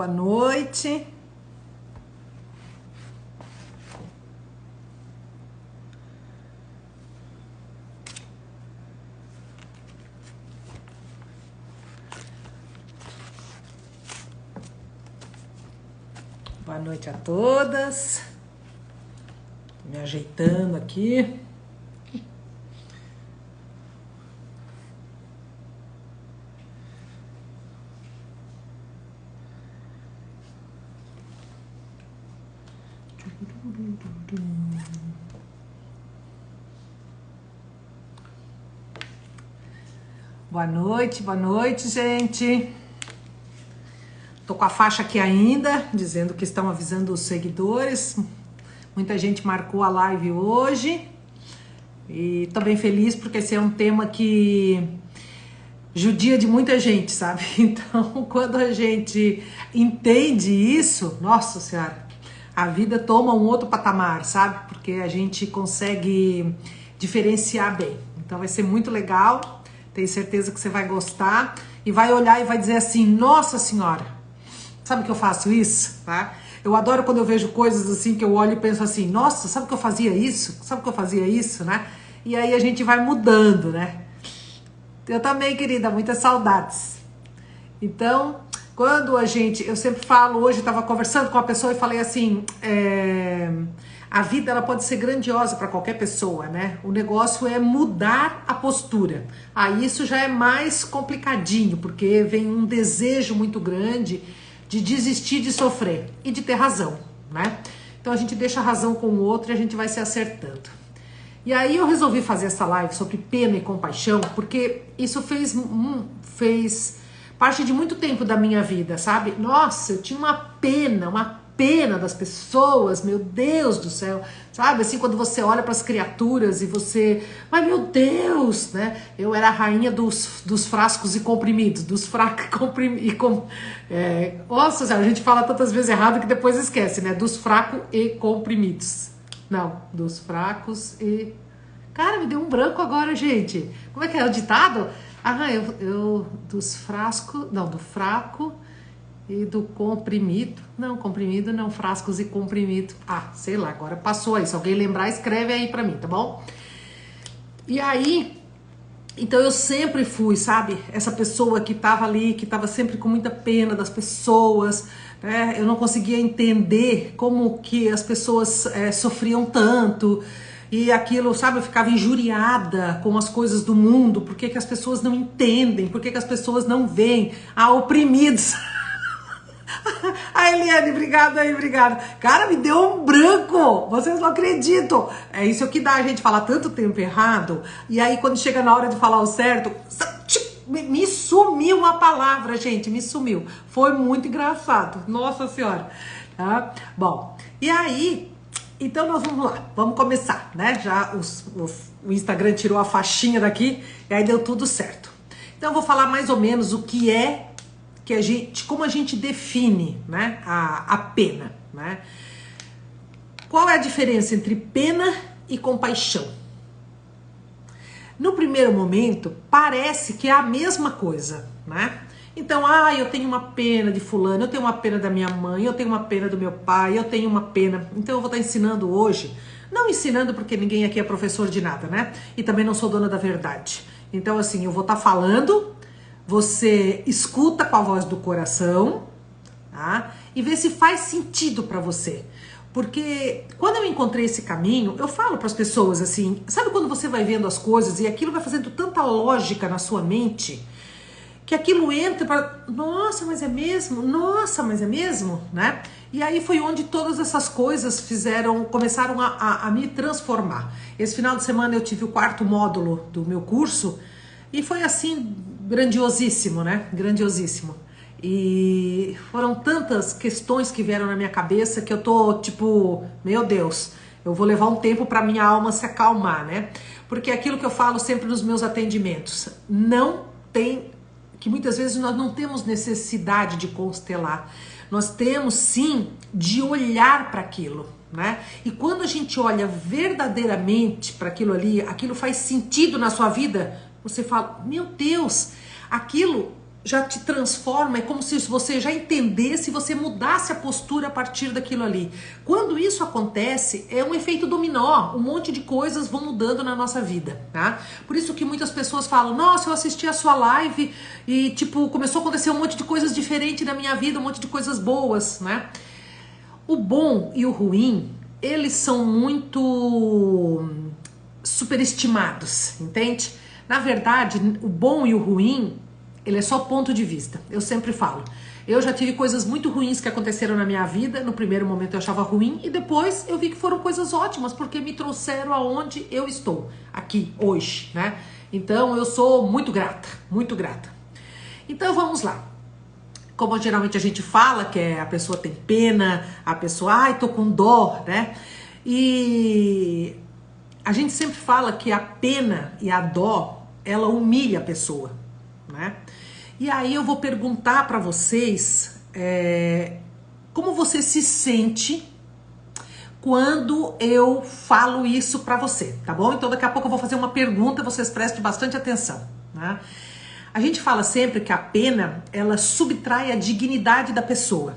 Boa noite. Boa noite a todas. Me ajeitando aqui. Boa noite, gente. Tô com a faixa aqui ainda, dizendo que estão avisando os seguidores. Muita gente marcou a live hoje. E tô bem feliz porque esse é um tema que judia de muita gente, sabe? Então, quando a gente entende isso, nossa senhora, a vida toma um outro patamar, sabe? Porque a gente consegue diferenciar bem. Então vai ser muito legal. Tenho certeza que você vai gostar e vai olhar e vai dizer assim, nossa senhora, sabe que eu faço isso, tá? Eu adoro quando eu vejo coisas assim que eu olho e penso assim, nossa, sabe que eu fazia isso? Sabe que eu fazia isso, né? E aí a gente vai mudando, né? Eu também, querida, muitas saudades. Então, quando eu sempre falo, hoje eu estava conversando com uma pessoa e falei assim, a vida ela pode ser grandiosa para qualquer pessoa, né? O negócio é mudar a postura. Aí isso já é mais complicadinho, porque vem um desejo muito grande de desistir de sofrer e de ter razão, né? Então a gente deixa a razão com o outro e a gente vai se acertando. E aí eu resolvi fazer essa live sobre pena e compaixão, porque isso fez parte de muito tempo da minha vida, sabe? Nossa, eu tinha uma pena das pessoas, meu Deus do céu, sabe? Assim, quando você olha para as criaturas e você, ai meu Deus, né? Eu era a rainha dos frascos e comprimidos, dos fracos e comprimidos. Nossa senhora, a gente fala tantas vezes errado que depois esquece, né? Dos fracos e comprimidos. Não, dos fracos e... Cara, me deu um branco agora, gente. Como é que é o ditado? Dos frascos, não, do fraco e do comprimido. Não, comprimido não, frascos e comprimido. Ah, sei lá, agora passou aí. Se alguém lembrar, escreve aí pra mim, tá bom? E aí, então eu sempre fui, sabe? Essa pessoa que tava ali, que tava sempre com muita pena das pessoas, né? Eu não conseguia entender como que as pessoas sofriam tanto. E aquilo, sabe, eu ficava injuriada com as coisas do mundo. Por que que as pessoas não entendem? Por que que as pessoas não veem? Oprimidos. A Eliane, obrigado aí, obrigado. Cara, me deu um branco. Vocês não acreditam. É isso que dá a gente falar tanto tempo errado. E aí, quando chega na hora de falar o certo, me sumiu a palavra, gente. Me sumiu. Foi muito engraçado. Nossa Senhora. Tá? Bom, e aí... Então nós vamos lá, vamos começar, né? Já o Instagram tirou a faixinha daqui e aí deu tudo certo. Então eu vou falar mais ou menos o que é que como a gente define, né, a pena, né? Qual é a diferença entre pena e compaixão? No primeiro momento parece que é a mesma coisa, né? Então, eu tenho uma pena de fulano, eu tenho uma pena da minha mãe, eu tenho uma pena do meu pai, eu tenho uma pena... Então eu vou estar ensinando hoje, não ensinando porque ninguém aqui é professor de nada, né? E também não sou dona da verdade. Então assim, eu vou estar falando, você escuta com a voz do coração, tá? E vê se faz sentido pra você. Porque quando eu encontrei esse caminho, eu falo para as pessoas assim, sabe quando você vai vendo as coisas e aquilo vai fazendo tanta lógica na sua mente... que aquilo entra para, nossa, mas é mesmo? Nossa, mas é mesmo? Né? E aí foi onde todas essas coisas começaram a me transformar. Esse final de semana eu tive o 4º módulo do meu curso e foi assim, grandiosíssimo, né? Grandiosíssimo. E foram tantas questões que vieram na minha cabeça que eu tô tipo, meu Deus, eu vou levar um tempo para minha alma se acalmar, né? Porque é aquilo que eu falo sempre nos meus atendimentos, que muitas vezes nós não temos necessidade de constelar, nós temos sim de olhar para aquilo, né? E quando a gente olha verdadeiramente para aquilo ali, aquilo faz sentido na sua vida, você fala, meu Deus, aquilo já te transforma, é como se você já entendesse e você mudasse a postura a partir daquilo ali. Quando isso acontece, é um efeito dominó, um monte de coisas vão mudando na nossa vida, tá? Por isso que muitas pessoas falam, nossa, eu assisti a sua live e, tipo, começou a acontecer um monte de coisas diferentes na minha vida, um monte de coisas boas, né? O bom e o ruim, eles são muito superestimados, entende? Na verdade, o bom e o ruim, ele é só ponto de vista. Eu sempre falo. Eu já tive coisas muito ruins que aconteceram na minha vida. No primeiro momento eu achava ruim e depois eu vi que foram coisas ótimas porque me trouxeram aonde eu estou, aqui, hoje, né? Então eu sou muito grata, muito grata. Então vamos lá. Como geralmente a gente fala, que é a pessoa tem pena, a pessoa, ai, tô com dó, né? E a gente sempre fala que a pena e a dó, ela humilha a pessoa, né? E aí eu vou perguntar para vocês como você se sente quando eu falo isso para você, tá bom? Então daqui a pouco eu vou fazer uma pergunta, vocês prestem bastante atenção, né? A gente fala sempre que a pena, ela subtrai a dignidade da pessoa.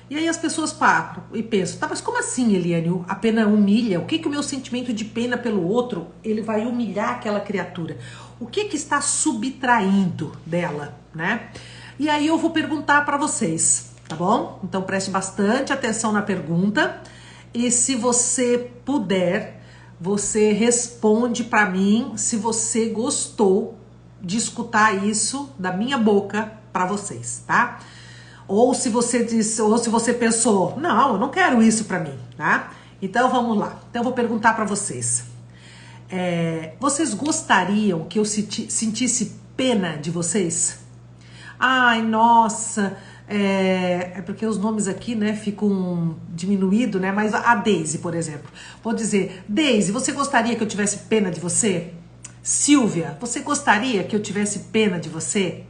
E aí as pessoas param e pensam, tá, mas como assim, Eliane? A pena humilha? O que que o meu sentimento de pena pelo outro, ele vai humilhar aquela criatura? O que que está subtraindo dela, né? E aí eu vou perguntar para vocês, tá bom? Então preste bastante atenção na pergunta e se você puder, você responde para mim se você gostou de escutar isso da minha boca para vocês, tá? Ou se você disse, ou se você pensou, não, eu não quero isso para mim, tá? Então vamos lá. Então eu vou perguntar para vocês. Vocês gostariam que eu sentisse pena de vocês? Ai, nossa, é porque os nomes aqui, né, ficam diminuídos, né? Mas a Deise, por exemplo. Vou dizer, Deise, você gostaria que eu tivesse pena de você? Silvia, você gostaria que eu tivesse pena de você?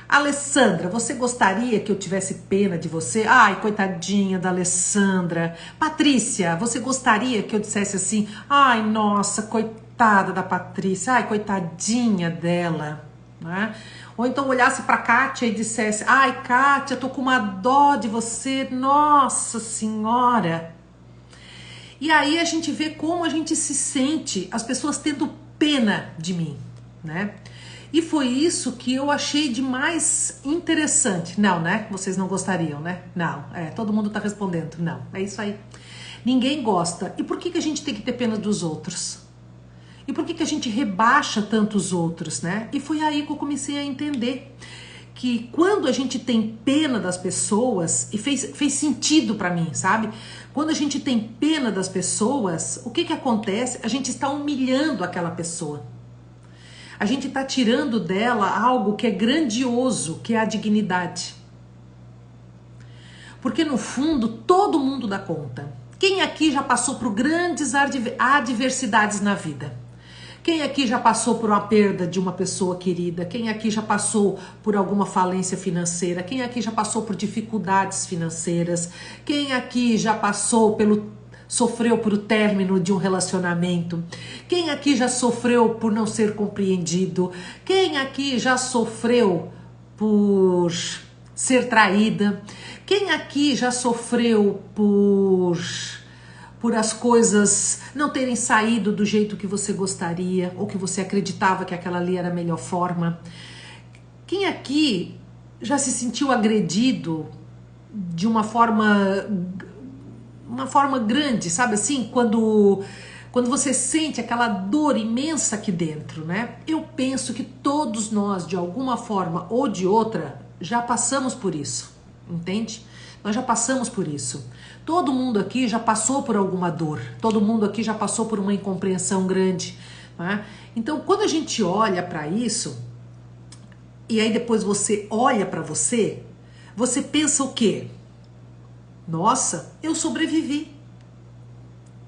Alessandra, você gostaria que eu tivesse pena de você? Ai, coitadinha da Alessandra. Patrícia, você gostaria que eu dissesse assim? Ai, nossa, coitada da Patrícia. Ai, coitadinha dela, né? Ou então olhasse para Kátia e dissesse: ai, Kátia, tô com uma dó de você. Nossa Senhora. E aí a gente vê como a gente se sente, as pessoas tendo pena de mim, né? E foi isso que eu achei de mais interessante. Não, né? Vocês não gostariam, né? Não, todo mundo tá respondendo. Não, é isso aí. Ninguém gosta. E por que a gente tem que ter pena dos outros? E por que a gente rebaixa tanto os outros, né? E foi aí que eu comecei a entender que quando a gente tem pena das pessoas, e fez sentido pra mim, sabe? Quando a gente tem pena das pessoas, o que acontece? A gente está humilhando aquela pessoa. A gente está tirando dela algo que é grandioso, que é a dignidade. Porque no fundo, todo mundo dá conta. Quem aqui já passou por grandes adversidades na vida? Quem aqui já passou por uma perda de uma pessoa querida? Quem aqui já passou por alguma falência financeira? Quem aqui já passou por dificuldades financeiras? Quem aqui já sofreu por o término de um relacionamento? Quem aqui já sofreu por não ser compreendido? Quem aqui já sofreu por ser traída? Quem aqui já sofreu por as coisas não terem saído do jeito que você gostaria ou que você acreditava que aquela ali era a melhor forma? Quem aqui já se sentiu agredido de uma forma grande, sabe assim? Quando você sente aquela dor imensa aqui dentro, né? Eu penso que todos nós, de alguma forma ou de outra, já passamos por isso, entende? Nós já passamos por isso. Todo mundo aqui já passou por alguma dor. Todo mundo aqui já passou por uma incompreensão grande, né? Então, quando a gente olha para isso, e aí depois você olha para você pensa o quê? Nossa, eu sobrevivi,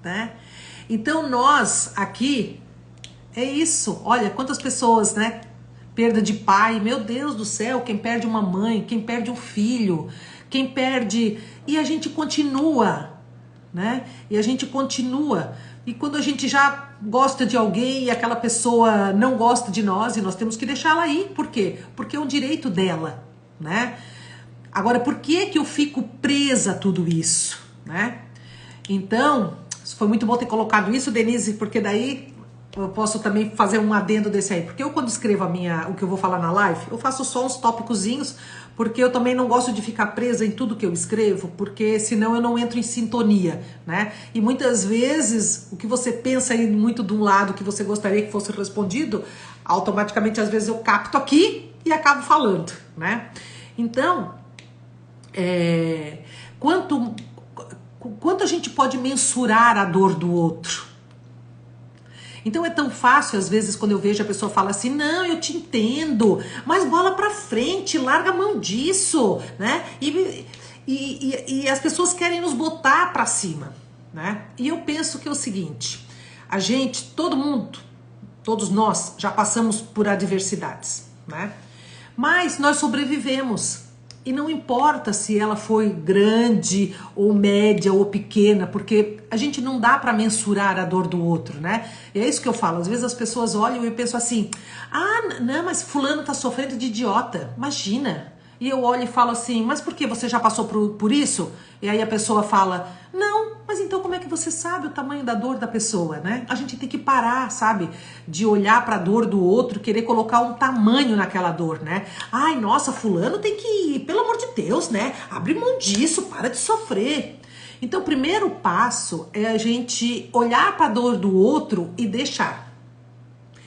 né? Então nós aqui, é isso. Olha quantas pessoas, né? Perda de pai, meu Deus do céu, quem perde uma mãe, quem perde um filho, quem perde... E a gente continua, né? E a gente continua E quando a gente já gosta de alguém e aquela pessoa não gosta de nós, e nós temos que deixar ela ir. Por quê? Porque é um direito dela, né? Agora, por que que eu fico presa a tudo isso, né? Então, foi muito bom ter colocado isso, Denise, porque daí eu posso também fazer um adendo desse aí. Porque eu, quando escrevo o que eu vou falar na live, eu faço só uns tópicozinhos, porque eu também não gosto de ficar presa em tudo que eu escrevo, porque senão eu não entro em sintonia, né? E muitas vezes, o que você pensa aí muito de um lado que você gostaria que fosse respondido, automaticamente, às vezes, eu capto aqui e acabo falando, né? Então, quanto a gente pode mensurar a dor do outro? Então é tão fácil, às vezes, quando eu vejo a pessoa fala assim, não, eu te entendo, mas bola pra frente, larga a mão disso, né? E as pessoas querem nos botar pra cima, né? E eu penso que é o seguinte, a gente, todo mundo, todos nós já passamos por adversidades, né? Mas nós sobrevivemos. E não importa se ela foi grande, ou média, ou pequena, porque a gente não dá para mensurar a dor do outro, né? E é isso que eu falo. Às vezes as pessoas olham e eu penso assim, ah, não, mas fulano tá sofrendo de idiota. Imagina. E eu olho e falo assim, mas por que você já passou por isso? E aí a pessoa fala, não, mas então como é que você sabe o tamanho da dor da pessoa, né? A gente tem que parar, sabe? De olhar para a dor do outro, querer colocar um tamanho naquela dor, né? Ai, nossa, fulano tem que ir, pelo amor de Deus, né? Abre mão disso, para de sofrer. Então o primeiro passo é a gente olhar para a dor do outro e deixar.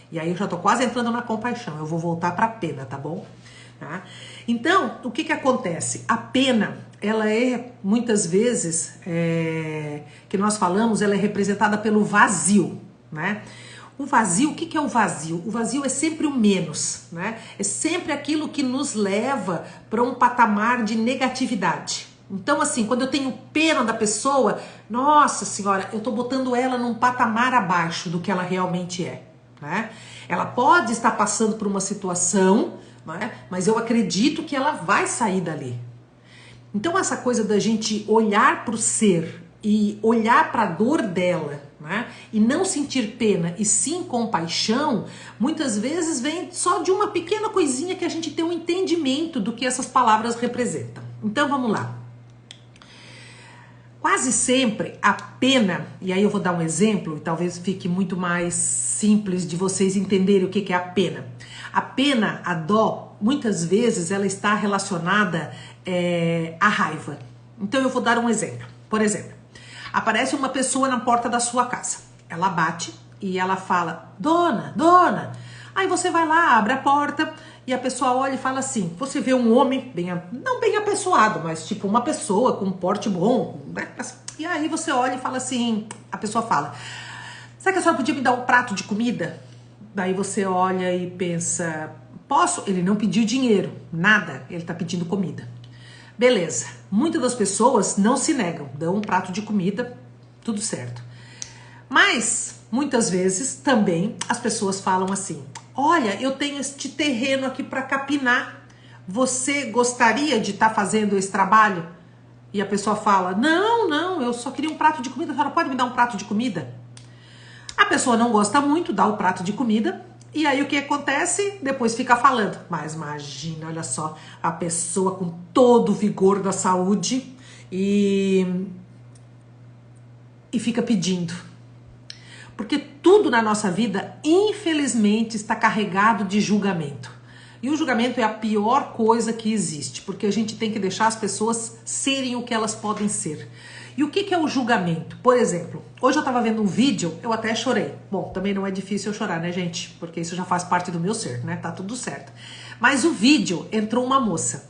E aí eu já tô quase entrando na compaixão, eu vou voltar para a pena, tá bom? Tá? Então, o que acontece? A pena, ela é, muitas vezes, que nós falamos, ela é representada pelo vazio, né? O vazio, o que é o vazio? O vazio é sempre o menos, né? É sempre aquilo que nos leva para um patamar de negatividade. Então, assim, quando eu tenho pena da pessoa, nossa senhora, eu tô botando ela num patamar abaixo do que ela realmente é, né? Ela pode estar passando por uma situação, né? Mas eu acredito que ela vai sair dali. Então essa coisa da gente olhar para o ser e olhar para a dor dela, né? E não sentir pena e sim compaixão, muitas vezes vem só de uma pequena coisinha que a gente tem um entendimento do que essas palavras representam. Então vamos lá. Quase sempre a pena, e aí eu vou dar um exemplo e talvez fique muito mais simples de vocês entenderem o que é a pena. A pena, a dó, muitas vezes ela está relacionada à raiva. Então eu vou dar um exemplo. Por exemplo, aparece uma pessoa na porta da sua casa. Ela bate e ela fala, dona, dona. Aí você vai lá, abre a porta e a pessoa olha e fala assim, você vê um homem, não bem apessoado, mas tipo uma pessoa com um porte bom, né? E aí você olha e fala assim, a pessoa fala, será que a senhora podia me dar um prato de comida? Daí você olha e pensa, posso? Ele não pediu dinheiro, nada, ele tá pedindo comida. Beleza, muitas das pessoas não se negam, dão um prato de comida, tudo certo. Mas, muitas vezes, também, as pessoas falam assim, olha, eu tenho este terreno aqui para capinar, você gostaria de estar fazendo esse trabalho? E a pessoa fala, não, eu só queria um prato de comida, a senhora pode me dar um prato de comida? A pessoa não gosta muito, dá o prato de comida, e aí o que acontece? Depois fica falando. Mas imagina, olha só, a pessoa com todo o vigor da saúde e fica pedindo. Porque tudo na nossa vida, infelizmente, está carregado de julgamento. E o julgamento é a pior coisa que existe, porque a gente tem que deixar as pessoas serem o que elas podem ser. E o que é o julgamento? Por exemplo, hoje eu tava vendo um vídeo, eu até chorei. Bom, também não é difícil eu chorar, né, gente? Porque isso já faz parte do meu ser, né? Tá tudo certo. Mas o vídeo, entrou uma moça.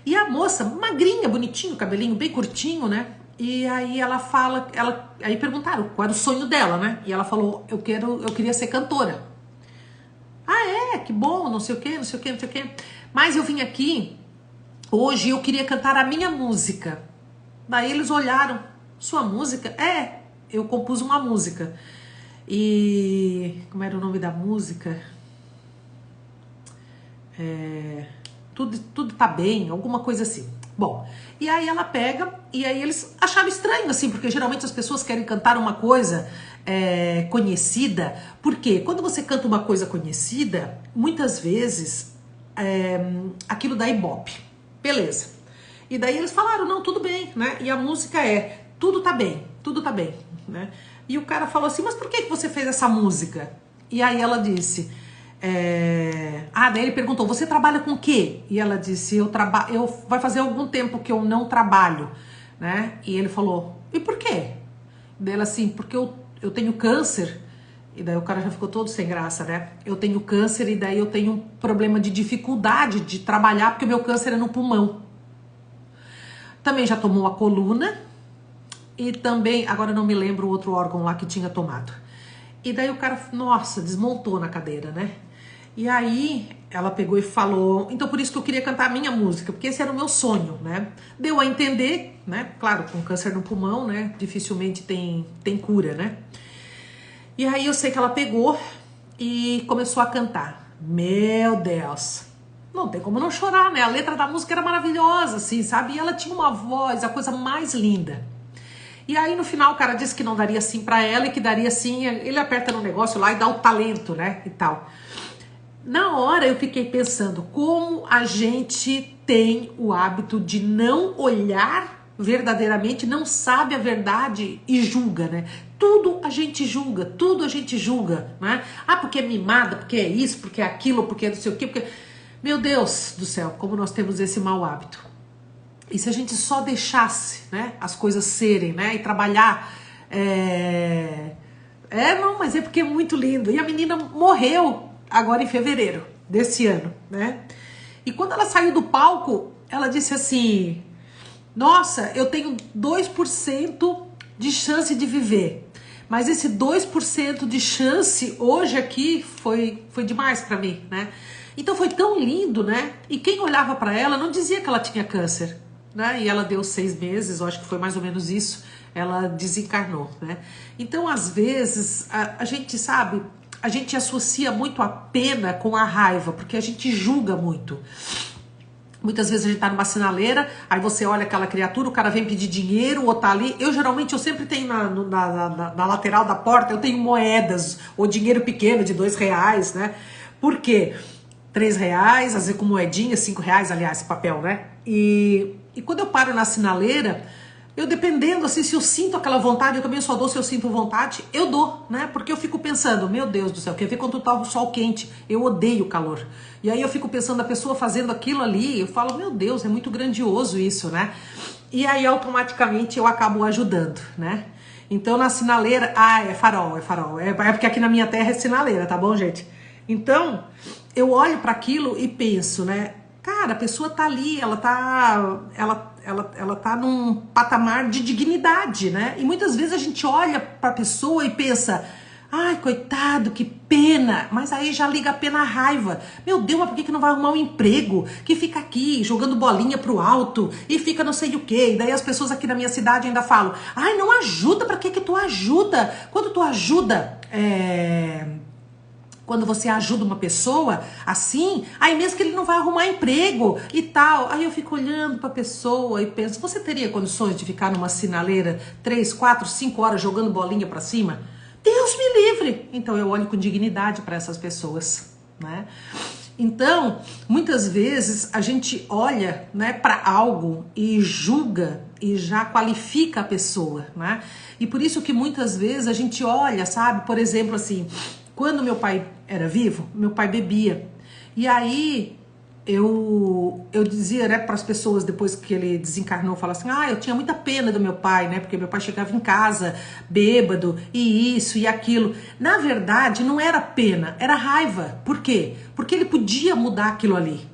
E a moça, magrinha, bonitinho, cabelinho bem curtinho, né? E aí ela fala, aí perguntaram qual era o sonho dela, né? E ela falou, eu queria ser cantora. Ah, que bom, não sei o quê, não sei o quê, não sei o quê. Mas eu vim aqui, hoje eu queria cantar a minha música. Daí eles olharam, sua música? Eu compus uma música. E como era o nome da música? Tudo tá bem, alguma coisa assim. Bom, e aí ela pega, e aí eles acharam estranho, assim, porque geralmente as pessoas querem cantar uma coisa conhecida, porque quando você canta uma coisa conhecida, muitas vezes aquilo dá ibope. Beleza. E daí eles falaram, não, tudo bem, né? E a música tudo tá bem, né? E o cara falou assim, mas por que você fez essa música? E aí ela disse, daí ele perguntou, você trabalha com o quê? E ela disse, vai fazer algum tempo que eu não trabalho, né? E ele falou, e por quê? Daí ela assim, porque eu tenho câncer. E daí o cara já ficou todo sem graça, né? Eu tenho câncer e daí eu tenho um problema de dificuldade de trabalhar porque o meu câncer é no pulmão. Também já tomou a coluna e também, agora não me lembro o outro órgão lá que tinha tomado. E daí o cara, nossa, desmontou na cadeira, né? E aí ela pegou e falou, então por isso que eu queria cantar a minha música, porque esse era o meu sonho, né? Deu a entender, né? Claro, com câncer no pulmão, né? Dificilmente tem cura, né? E aí eu sei que ela pegou e começou a cantar. Meu Deus, não tem como não chorar, né? A letra da música era maravilhosa, assim, sabe? E ela tinha uma voz, a coisa mais linda. E aí no final o cara disse que não daria sim pra ela e que daria sim, ele aperta no negócio lá e dá o talento, né? E tal. Na hora eu fiquei pensando como a gente tem o hábito de não olhar verdadeiramente, não sabe a verdade e julga, né? Tudo a gente julga, né? Ah, porque é mimada, porque é isso, porque é aquilo, porque é não sei o quê, porque... Meu Deus do céu, como nós temos esse mau hábito. E se a gente só deixasse, né, as coisas serem, né, e trabalhar... não, mas é porque é muito lindo. E a menina morreu agora em fevereiro desse ano, né? E quando ela saiu do palco, ela disse assim... Nossa, eu tenho 2% de chance de viver. Mas esse 2% de chance hoje aqui foi demais pra mim, né? Então foi tão lindo, né? E quem olhava pra ela não dizia que ela tinha câncer, né? E ela deu 6 meses, eu acho que foi mais ou menos isso, ela desencarnou, né? Então, às vezes, a gente sabe, a gente associa muito a pena com a raiva, porque a gente julga muito. Muitas vezes a gente tá numa sinaleira, aí você olha aquela criatura, o cara vem pedir dinheiro, ou tá ali. Eu sempre tenho na lateral da porta, eu tenho moedas, ou dinheiro pequeno de R$2, né? Por quê? R$3, às vezes com moedinha, R$5, aliás, papel, né? E quando eu paro na sinaleira, eu dependendo, assim, se eu sinto aquela vontade, eu também só dou se eu sinto vontade, eu dou, né? Porque eu fico pensando, meu Deus do céu, quer ver quando tá o sol quente? Eu odeio o calor. E aí eu fico pensando, a pessoa fazendo aquilo ali, eu falo, meu Deus, é muito grandioso isso, né? E aí automaticamente eu acabo ajudando, né? Então na sinaleira, é farol. É porque aqui na minha terra é sinaleira, tá bom, gente? Então, eu olho para aquilo e penso, né? Cara, a pessoa tá ali, ela tá num patamar de dignidade, né? E muitas vezes a gente olha pra pessoa e pensa, ai, coitado, que pena. Mas aí já liga a pena à raiva. Meu Deus, mas por que não vai arrumar um emprego? Que fica aqui jogando bolinha pro alto e fica não sei o quê. E daí as pessoas aqui na minha cidade ainda falam, ai, não ajuda, pra que tu ajuda? Quando tu ajuda, quando você ajuda uma pessoa assim, aí mesmo que ele não vai arrumar emprego e tal. Aí eu fico olhando pra pessoa e penso, você teria condições de ficar numa sinaleira 3, 4, 5 horas jogando bolinha pra cima? Deus me livre! Então eu olho com dignidade para essas pessoas, né? Então, muitas vezes a gente olha, né, para algo e julga e já qualifica a pessoa, né? E por isso que muitas vezes a gente olha, sabe? Por exemplo, assim, quando meu pai era vivo, meu pai bebia. E aí eu dizia, né, para as pessoas depois que ele desencarnou, falava assim, eu tinha muita pena do meu pai, né, porque meu pai chegava em casa bêbado e isso e aquilo. Na verdade, não era pena, era raiva. Por quê? Porque ele podia mudar aquilo ali.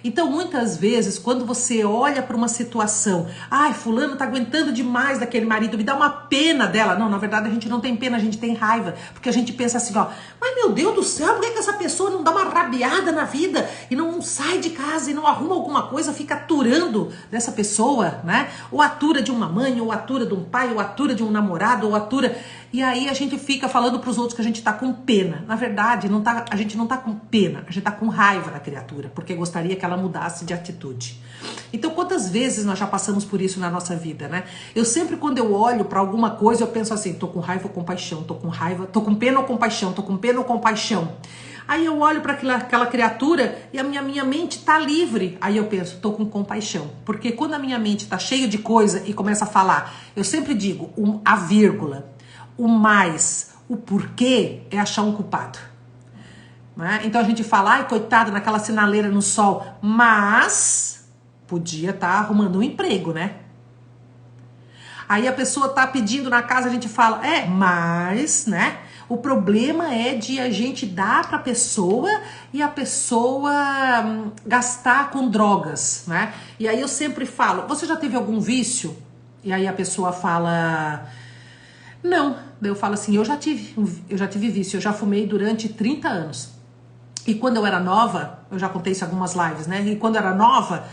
Então, muitas vezes, quando você olha para uma situação, fulano tá aguentando demais daquele marido, me dá uma pena dela. Não, na verdade a gente não tem pena, a gente tem raiva. Porque a gente pensa assim, mas meu Deus do céu, por que essa pessoa não dá uma rabiada na vida e não sai de casa e não arruma alguma coisa, fica aturando dessa pessoa, né? Ou atura de uma mãe, ou atura de um pai, ou atura de um namorado, ou atura... E aí a gente fica falando pros outros que a gente tá com pena. Na verdade, a gente não tá com pena, a gente tá com raiva da criatura, porque gostaria que ela mudasse de atitude. Então, quantas vezes nós já passamos por isso na nossa vida, né? Eu sempre, quando eu olho para alguma coisa, eu penso assim, tô com raiva ou compaixão, tô com raiva, tô com pena ou compaixão, tô com pena ou compaixão. Aí eu olho para aquela criatura e a minha mente tá livre. Aí eu penso, tô com compaixão. Porque quando a minha mente tá cheia de coisa e começa a falar, eu sempre digo, a vírgula, o mais, o porquê é achar um culpado. Né? Então a gente fala, ai, coitada, naquela sinaleira no sol, mas podia estar arrumando um emprego, né? Aí a pessoa tá pedindo na casa, a gente fala, mas, né? O problema é de a gente dar pra pessoa e a pessoa gastar com drogas, né? E aí eu sempre falo, você já teve algum vício? E aí a pessoa fala, não. Daí eu falo assim, eu já tive vício, eu já fumei durante 30 anos. E quando eu era nova, eu já contei isso em algumas lives, né? E quando eu era nova,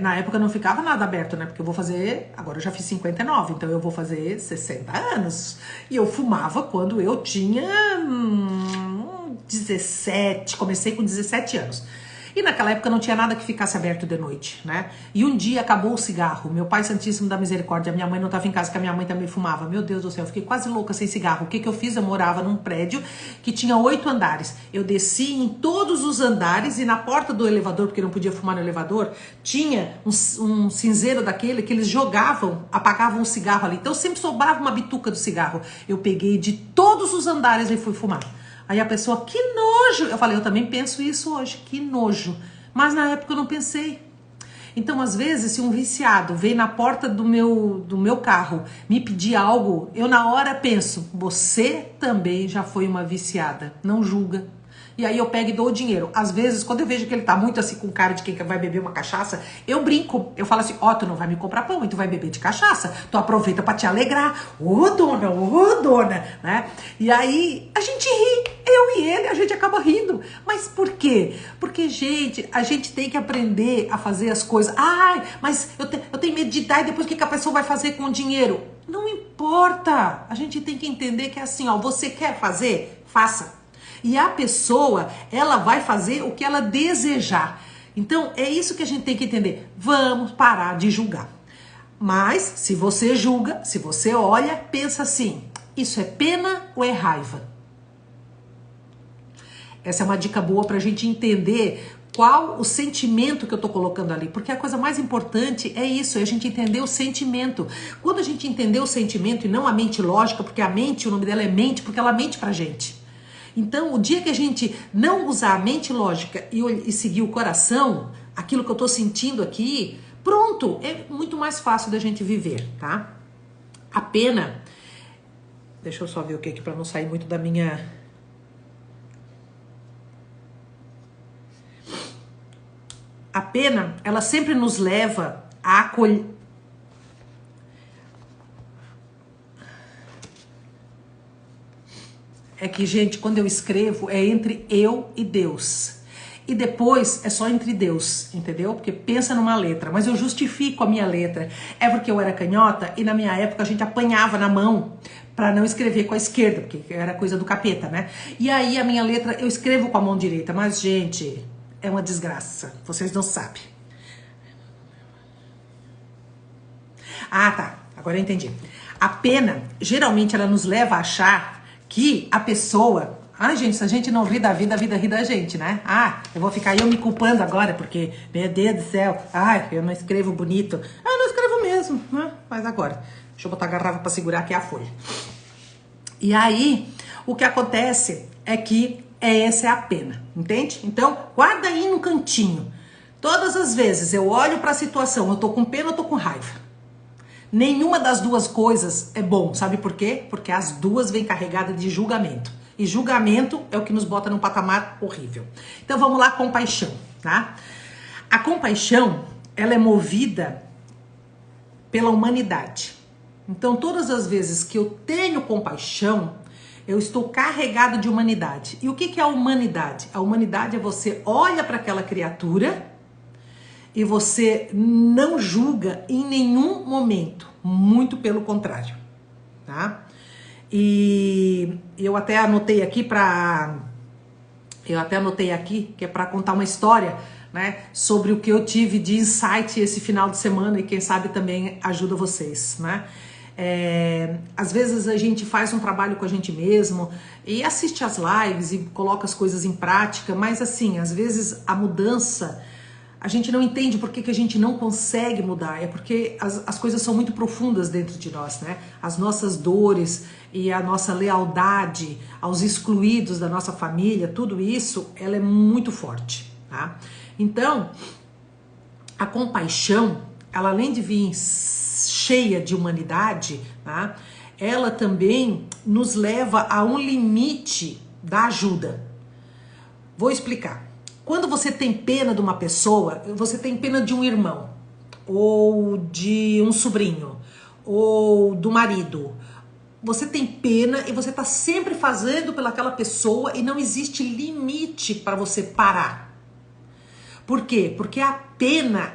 na época não ficava nada aberto, né? Porque eu vou fazer, agora eu já fiz 59, então eu vou fazer 60 anos. E eu fumava quando eu tinha 17, comecei com 17 anos. E naquela época não tinha nada que ficasse aberto de noite, né? E um dia acabou o cigarro. Meu pai santíssimo da misericórdia, minha mãe não estava em casa, porque a minha mãe também fumava. Meu Deus do céu, eu fiquei quase louca sem cigarro. O que eu fiz? Eu morava num prédio que tinha 8 andares. Eu desci em todos os andares e na porta do elevador, porque não podia fumar no elevador, tinha um cinzeiro daquele que eles jogavam, apagavam o cigarro ali. Então sempre sobrava uma bituca do cigarro. Eu peguei de todos os andares e fui fumar. Aí a pessoa, que nojo! Eu falei, eu também penso isso hoje, que nojo. Mas na época eu não pensei. Então, às vezes, se um viciado vem na porta do meu carro me pedir algo, eu na hora penso, você também já foi uma viciada, não julga. E aí eu pego e dou o dinheiro. Às vezes, quando eu vejo que ele tá muito assim com cara de quem vai beber uma cachaça, eu brinco. Eu falo assim, tu não vai me comprar pão, e tu vai beber de cachaça. Tu aproveita pra te alegrar. Ô, dona, né? E aí, a gente ri. Eu e ele, a gente acaba rindo. Mas por quê? Porque, gente, a gente tem que aprender a fazer as coisas. Ai, mas eu tenho medo de dar e depois o que a pessoa vai fazer com o dinheiro? Não importa. A gente tem que entender que é assim, você quer fazer? Faça. E a pessoa, ela vai fazer o que ela desejar. Então, é isso que a gente tem que entender. Vamos parar de julgar. Mas, se você julga, se você olha, pensa assim, isso é pena ou é raiva? Essa é uma dica boa pra gente entender qual o sentimento que eu tô colocando ali. Porque a coisa mais importante é isso, é a gente entender o sentimento. Quando a gente entender o sentimento e não a mente lógica, porque a mente, o nome dela é mente, porque ela mente pra gente. Então, o dia que a gente não usar a mente lógica e seguir o coração, aquilo que eu tô sentindo aqui, pronto, é muito mais fácil da gente viver, tá? A pena, deixa eu só ver o que aqui para não sair muito da minha... A pena, ela sempre nos leva a acolher... É que, gente, quando eu escrevo, é entre eu e Deus. E depois é só entre Deus, entendeu? Porque pensa numa letra, mas eu justifico a minha letra. É porque eu era canhota e na minha época a gente apanhava na mão para não escrever com a esquerda, porque era coisa do capeta, né? E aí a minha letra eu escrevo com a mão direita, mas, gente, é uma desgraça. Vocês não sabem. Ah, tá. Agora eu entendi. A pena, geralmente, ela nos leva a achar que a pessoa... Ai, gente, se a gente não ri da vida, a vida ri da gente, né? Eu vou ficar eu me culpando agora, porque, meu Deus do céu, eu não escrevo bonito. Eu não escrevo mesmo, né? Mas agora, deixa eu botar a garrafa pra segurar, que é a folha. E aí, o que acontece é que essa é a pena, entende? Então, guarda aí no cantinho. Todas as vezes eu olho pra situação, eu tô com pena ou tô com raiva. Nenhuma das duas coisas é bom, sabe por quê? Porque as duas vêm carregadas de julgamento. E julgamento é o que nos bota num patamar horrível. Então vamos lá, compaixão, tá? A compaixão, ela é movida pela humanidade. Então todas as vezes que eu tenho compaixão, eu estou carregado de humanidade. E o que é a humanidade? A humanidade é você olha para aquela criatura e você não julga em nenhum momento, muito pelo contrário, tá? E eu até anotei aqui que é para contar uma história né, sobre o que eu tive de insight esse final de semana e quem sabe também ajuda vocês, né? Às vezes a gente faz um trabalho com a gente mesmo e assiste as lives e coloca as coisas em prática, mas assim, às vezes a mudança, a gente não entende por que a gente não consegue mudar, é porque as coisas são muito profundas dentro de nós, né? As nossas dores e a nossa lealdade aos excluídos da nossa família, tudo isso, ela é muito forte, tá? Então, a compaixão, ela além de vir cheia de humanidade, tá? Ela também nos leva a um limite da ajuda. Vou explicar. Quando você tem pena de uma pessoa, você tem pena de um irmão, ou de um sobrinho, ou do marido. Você tem pena e você está sempre fazendo pelaquela pessoa e não existe limite para você parar. Por quê? Porque a pena,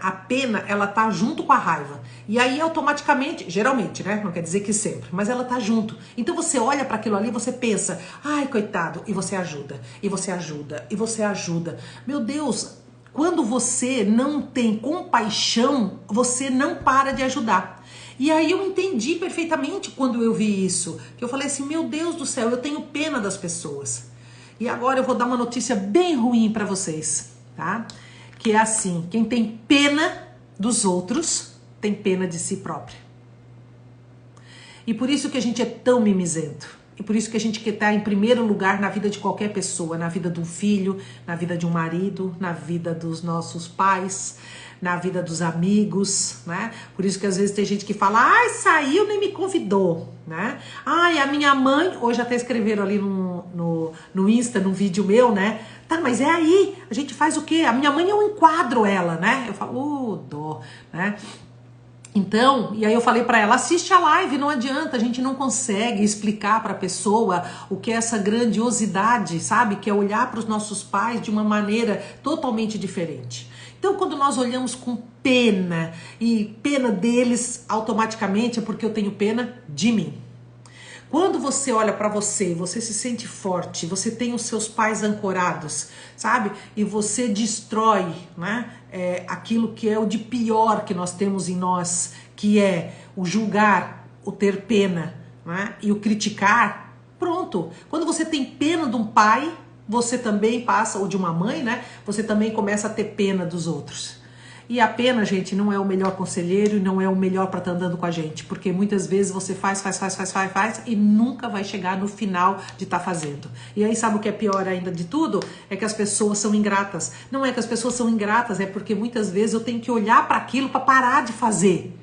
ela tá junto com a raiva. E aí automaticamente, geralmente, né? Não quer dizer que sempre, mas ela tá junto. Então você olha para aquilo ali e você pensa, ai, coitado, e você ajuda, e você ajuda, e você ajuda. Meu Deus, quando você não tem compaixão, você não para de ajudar. E aí eu entendi perfeitamente quando eu vi isso, que eu falei assim, meu Deus do céu, eu tenho pena das pessoas. E agora eu vou dar uma notícia bem ruim para vocês, tá? Que é assim, quem tem pena dos outros, tem pena de si próprio. E por isso que a gente é tão mimizento. E por isso que a gente quer estar em primeiro lugar na vida de qualquer pessoa, na vida de um filho, na vida de um marido, na vida dos nossos pais, na vida dos amigos, né? Por isso que às vezes tem gente que fala, ai, saiu, nem me convidou, né? Ai, a minha mãe, hoje até escreveram ali no Insta, num vídeo meu, né? Tá, mas é aí, a gente faz o quê? A minha mãe, eu enquadro ela, né? Eu falo, dó, né? Então, e aí eu falei pra ela, assiste a live, não adianta, a gente não consegue explicar pra pessoa o que é essa grandiosidade, sabe? Que é olhar para os nossos pais de uma maneira totalmente diferente. Então, quando nós olhamos com pena, e pena deles automaticamente é porque eu tenho pena de mim. Quando você olha para você, você se sente forte, você tem os seus pais ancorados, sabe? E você destrói, né? Aquilo que é o de pior que nós temos em nós, que é o julgar, o ter pena, né? E o criticar. Pronto. Quando você tem pena de um pai, você também passa, ou de uma mãe, né? Você também começa a ter pena dos outros. E a pena, gente, não é o melhor conselheiro e não é o melhor para estar andando com a gente. Porque muitas vezes você faz e nunca vai chegar no final de estar fazendo. E aí sabe o que é pior ainda de tudo? É que as pessoas são ingratas. Não é que as pessoas são ingratas, é porque muitas vezes eu tenho que olhar para aquilo para parar de fazer.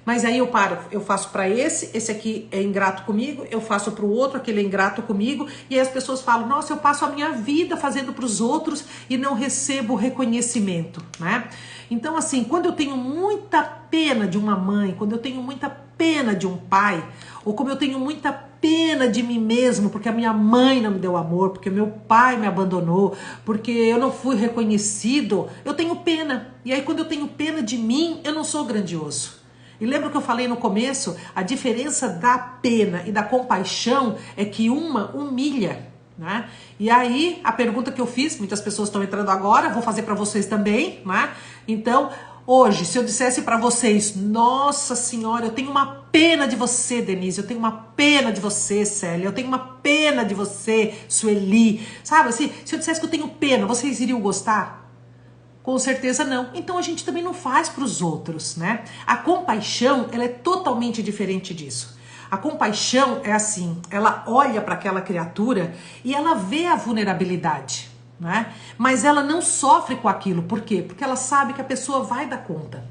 Mas aí eu paro, eu faço para esse aqui é ingrato comigo, eu faço para o outro, aquele é ingrato comigo, e aí as pessoas falam, nossa, eu passo a minha vida fazendo para os outros e não recebo reconhecimento, né? Então assim, quando eu tenho muita pena de uma mãe, quando eu tenho muita pena de um pai, ou como eu tenho muita pena de mim mesmo, porque a minha mãe não me deu amor, porque meu pai me abandonou, porque eu não fui reconhecido, eu tenho pena. E aí quando eu tenho pena de mim, eu não sou grandioso. E lembra que eu falei no começo? A diferença da pena e da compaixão é que uma humilha, né? E aí, a pergunta que eu fiz, muitas pessoas estão entrando agora, vou fazer para vocês também, né? Então, hoje, se eu dissesse para vocês, nossa senhora, eu tenho uma pena de você, Denise, eu tenho uma pena de você, Célia, eu tenho uma pena de você, Sueli, sabe assim? Se eu dissesse que eu tenho pena, vocês iriam gostar? Com certeza não. Então a gente também não faz para os outros, né? A compaixão, ela é totalmente diferente disso. A compaixão é assim, ela olha para aquela criatura e ela vê a vulnerabilidade, né? Mas ela não sofre com aquilo. Por quê? Porque ela sabe que a pessoa vai dar conta.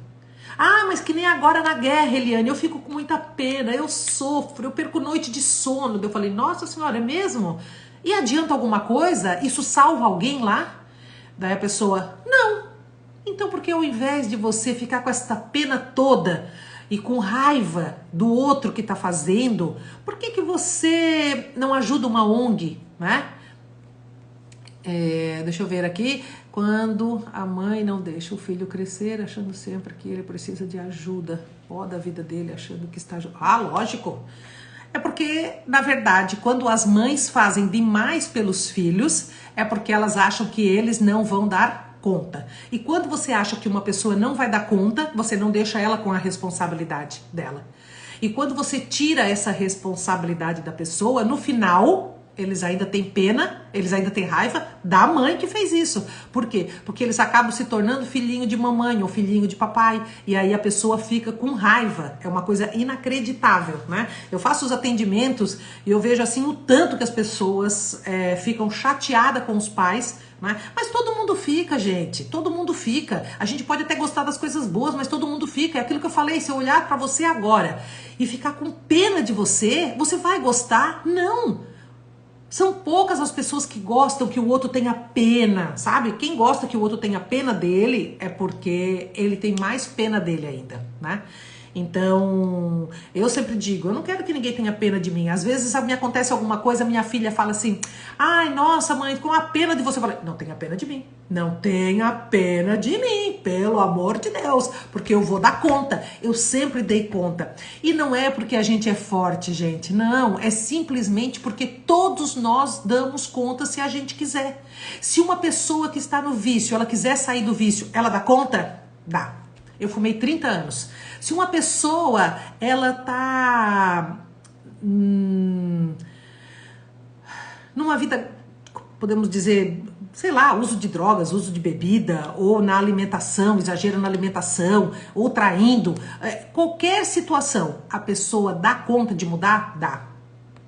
Ah, mas que nem agora na guerra, Eliane, eu fico com muita pena, eu sofro, eu perco noite de sono. Eu falei, nossa senhora, é mesmo? E adianta alguma coisa? Isso salva alguém lá? Daí a pessoa, não. Então por que ao invés de você ficar com essa pena toda e com raiva do outro que está fazendo, por que você não ajuda uma ONG, né? Deixa eu ver aqui. Quando a mãe não deixa o filho crescer, achando sempre que ele precisa de ajuda, ó, da vida dele, achando que está... Ah, lógico. É porque, na verdade, quando as mães fazem demais pelos filhos, é porque elas acham que eles não vão dar conta. E quando você acha que uma pessoa não vai dar conta, você não deixa ela com a responsabilidade dela. E quando você tira essa responsabilidade da pessoa, no final, eles ainda têm pena, eles ainda têm raiva da mãe que fez isso. Por quê? Porque eles acabam se tornando filhinho de mamãe ou filhinho de papai. E aí a pessoa fica com raiva. É uma coisa inacreditável, né? Eu faço os atendimentos e eu vejo assim o tanto que as pessoas ficam chateadas com os pais, né? Mas todo mundo fica, gente. Todo mundo fica. A gente pode até gostar das coisas boas, mas todo mundo fica. É aquilo que eu falei, se eu olhar pra você agora e ficar com pena de você, você vai gostar? Não! São poucas as pessoas que gostam que o outro tenha pena, sabe? Quem gosta que o outro tenha pena dele é porque ele tem mais pena dele ainda, né? Então, eu sempre digo, eu não quero que ninguém tenha pena de mim. Às vezes me acontece alguma coisa, minha filha fala assim, ai, nossa mãe, com a pena de você. Eu falo, não tenha pena de mim. Não tenha pena de mim, pelo amor de Deus, porque eu vou dar conta. Eu sempre dei conta. E não é porque a gente é forte, gente. Não, é simplesmente porque todos nós damos conta se a gente quiser. Se uma pessoa que está no vício, ela quiser sair do vício, ela dá conta? Dá. Eu fumei 30 anos. Se uma pessoa, ela tá numa vida, podemos dizer, sei lá, uso de drogas, uso de bebida, ou na alimentação, exagero na alimentação, ou traindo, qualquer situação, a pessoa dá conta de mudar? Dá.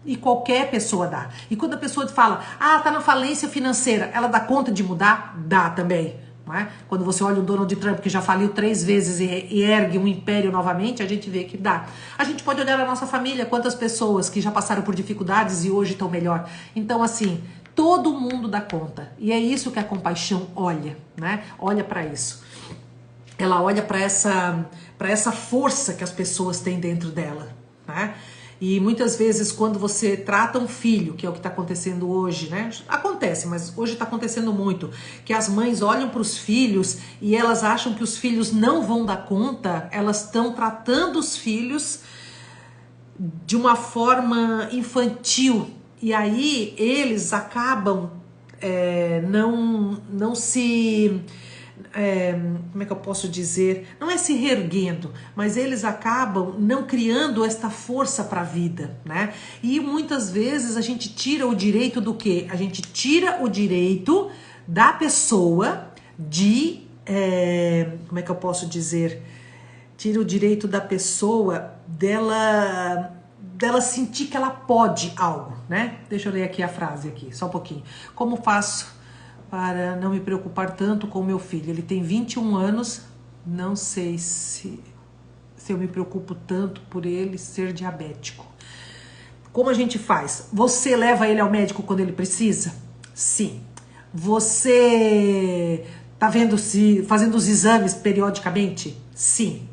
E qualquer pessoa dá. E quando a pessoa fala, tá na falência financeira, ela dá conta de mudar? Dá também. Não é? Quando você olha o Donald Trump, que já faliu 3 vezes e ergue um império novamente, a gente vê que dá. A gente pode olhar a nossa família, quantas pessoas que já passaram por dificuldades e hoje estão melhor. Então, assim, todo mundo dá conta. E é isso que a compaixão olha, né? Olha para isso. Ela olha para essa força que as pessoas têm dentro dela, né? E muitas vezes quando você trata um filho, que é o que está acontecendo hoje, né? Acontece, mas hoje está acontecendo muito, que as mães olham para os filhos e elas acham que os filhos não vão dar conta, elas estão tratando os filhos de uma forma infantil. E aí eles acabam não se... como é que eu posso dizer? Não é se reerguendo, mas eles acabam não criando esta força para a vida, né? E muitas vezes a gente tira o direito do quê? A gente tira o direito da pessoa de... como é que eu posso dizer? Tira o direito da pessoa dela sentir que ela pode algo, né? Deixa eu ler aqui a frase aqui, só um pouquinho. Como faço para não me preocupar tanto com meu filho? Ele tem 21 anos, não sei se eu me preocupo tanto por ele ser diabético. Como a gente faz? Você leva ele ao médico quando ele precisa? Sim. Você tá fazendo os exames periodicamente? Sim.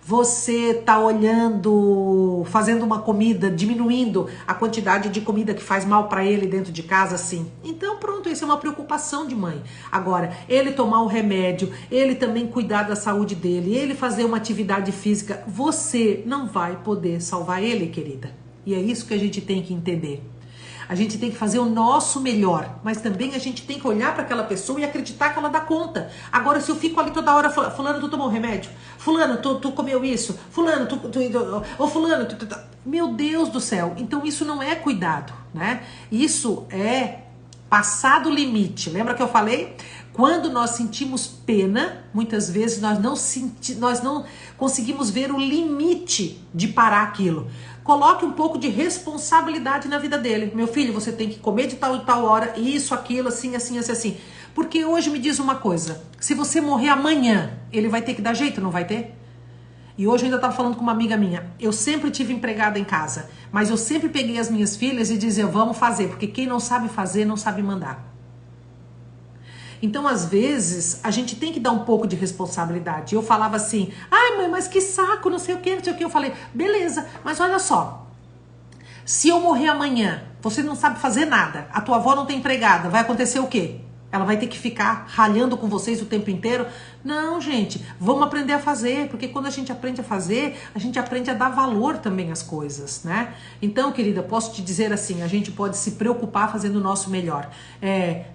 Você tá olhando, fazendo uma comida, diminuindo a quantidade de comida que faz mal para ele dentro de casa? Sim. Então pronto, isso é uma preocupação de mãe. Agora, ele tomar o remédio, ele também cuidar da saúde dele, ele fazer uma atividade física, você não vai poder salvar ele, querida. E é isso que a gente tem que entender. A gente tem que fazer o nosso melhor, mas também a gente tem que olhar para aquela pessoa e acreditar que ela dá conta. Agora, se eu fico ali toda hora, fulano, tu tomou remédio? Fulano, tu comeu isso? Fulano, fulano, meu Deus do céu. Então isso não é cuidado, né? Isso é passar do limite. Lembra que eu falei? Quando nós sentimos pena, muitas vezes nós não conseguimos ver o limite de parar aquilo. Coloque um pouco de responsabilidade na vida dele. Meu filho, você tem que comer de tal e tal hora, isso, aquilo, assim, assim, assim, assim. Porque hoje me diz uma coisa, se você morrer amanhã, ele vai ter que dar jeito, não vai ter? E hoje eu ainda estava falando com uma amiga minha, eu sempre tive empregada em casa, mas eu sempre peguei as minhas filhas e dizia, vamos fazer, porque quem não sabe fazer, não sabe mandar. Então, às vezes, a gente tem que dar um pouco de responsabilidade. Eu falava assim, ai mãe, mas que saco, não sei o que, não sei o que. Eu falei, beleza, mas olha só, se eu morrer amanhã, você não sabe fazer nada, a tua avó não tem empregada, vai acontecer o quê? Ela vai ter que ficar ralhando com vocês o tempo inteiro? Não, gente, vamos aprender a fazer, porque quando a gente aprende a fazer, a gente aprende a dar valor também às coisas, né? Então, querida, posso te dizer assim, a gente pode se preocupar fazendo o nosso melhor.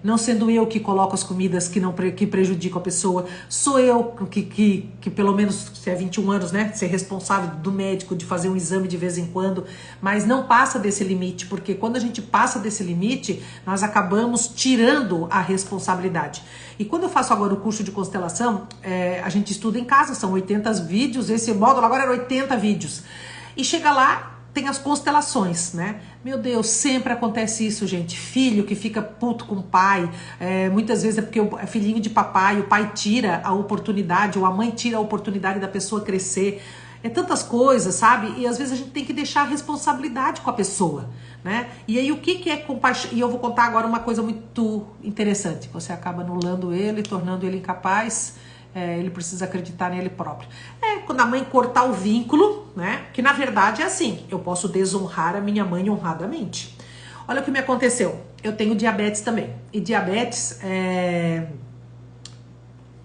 Não sendo eu que coloco as comidas que prejudicam a pessoa, sou eu que pelo menos, se é 21 anos, né, ser responsável do médico, de fazer um exame de vez em quando, mas não passa desse limite, porque quando a gente passa desse limite, nós acabamos tirando a responsabilidade. E quando eu faço agora o curso de constelação, a gente estuda em casa, são 80 vídeos, esse módulo agora era 80 vídeos. E chega lá, tem as constelações, né? Meu Deus, sempre acontece isso, gente. Filho que fica puto com o pai, muitas vezes é porque é filhinho de papai, o pai tira a oportunidade, ou a mãe tira a oportunidade da pessoa crescer. É tantas coisas, sabe? E às vezes a gente tem que deixar a responsabilidade com a pessoa, né? E aí o que é compaixão? E eu vou contar agora uma coisa muito interessante. Você acaba anulando ele, tornando ele incapaz, ele precisa acreditar nele próprio. Quando a mãe cortar o vínculo, né? Que na verdade é assim, eu posso desonrar a minha mãe honradamente. Olha o que me aconteceu. Eu tenho diabetes também. E diabetes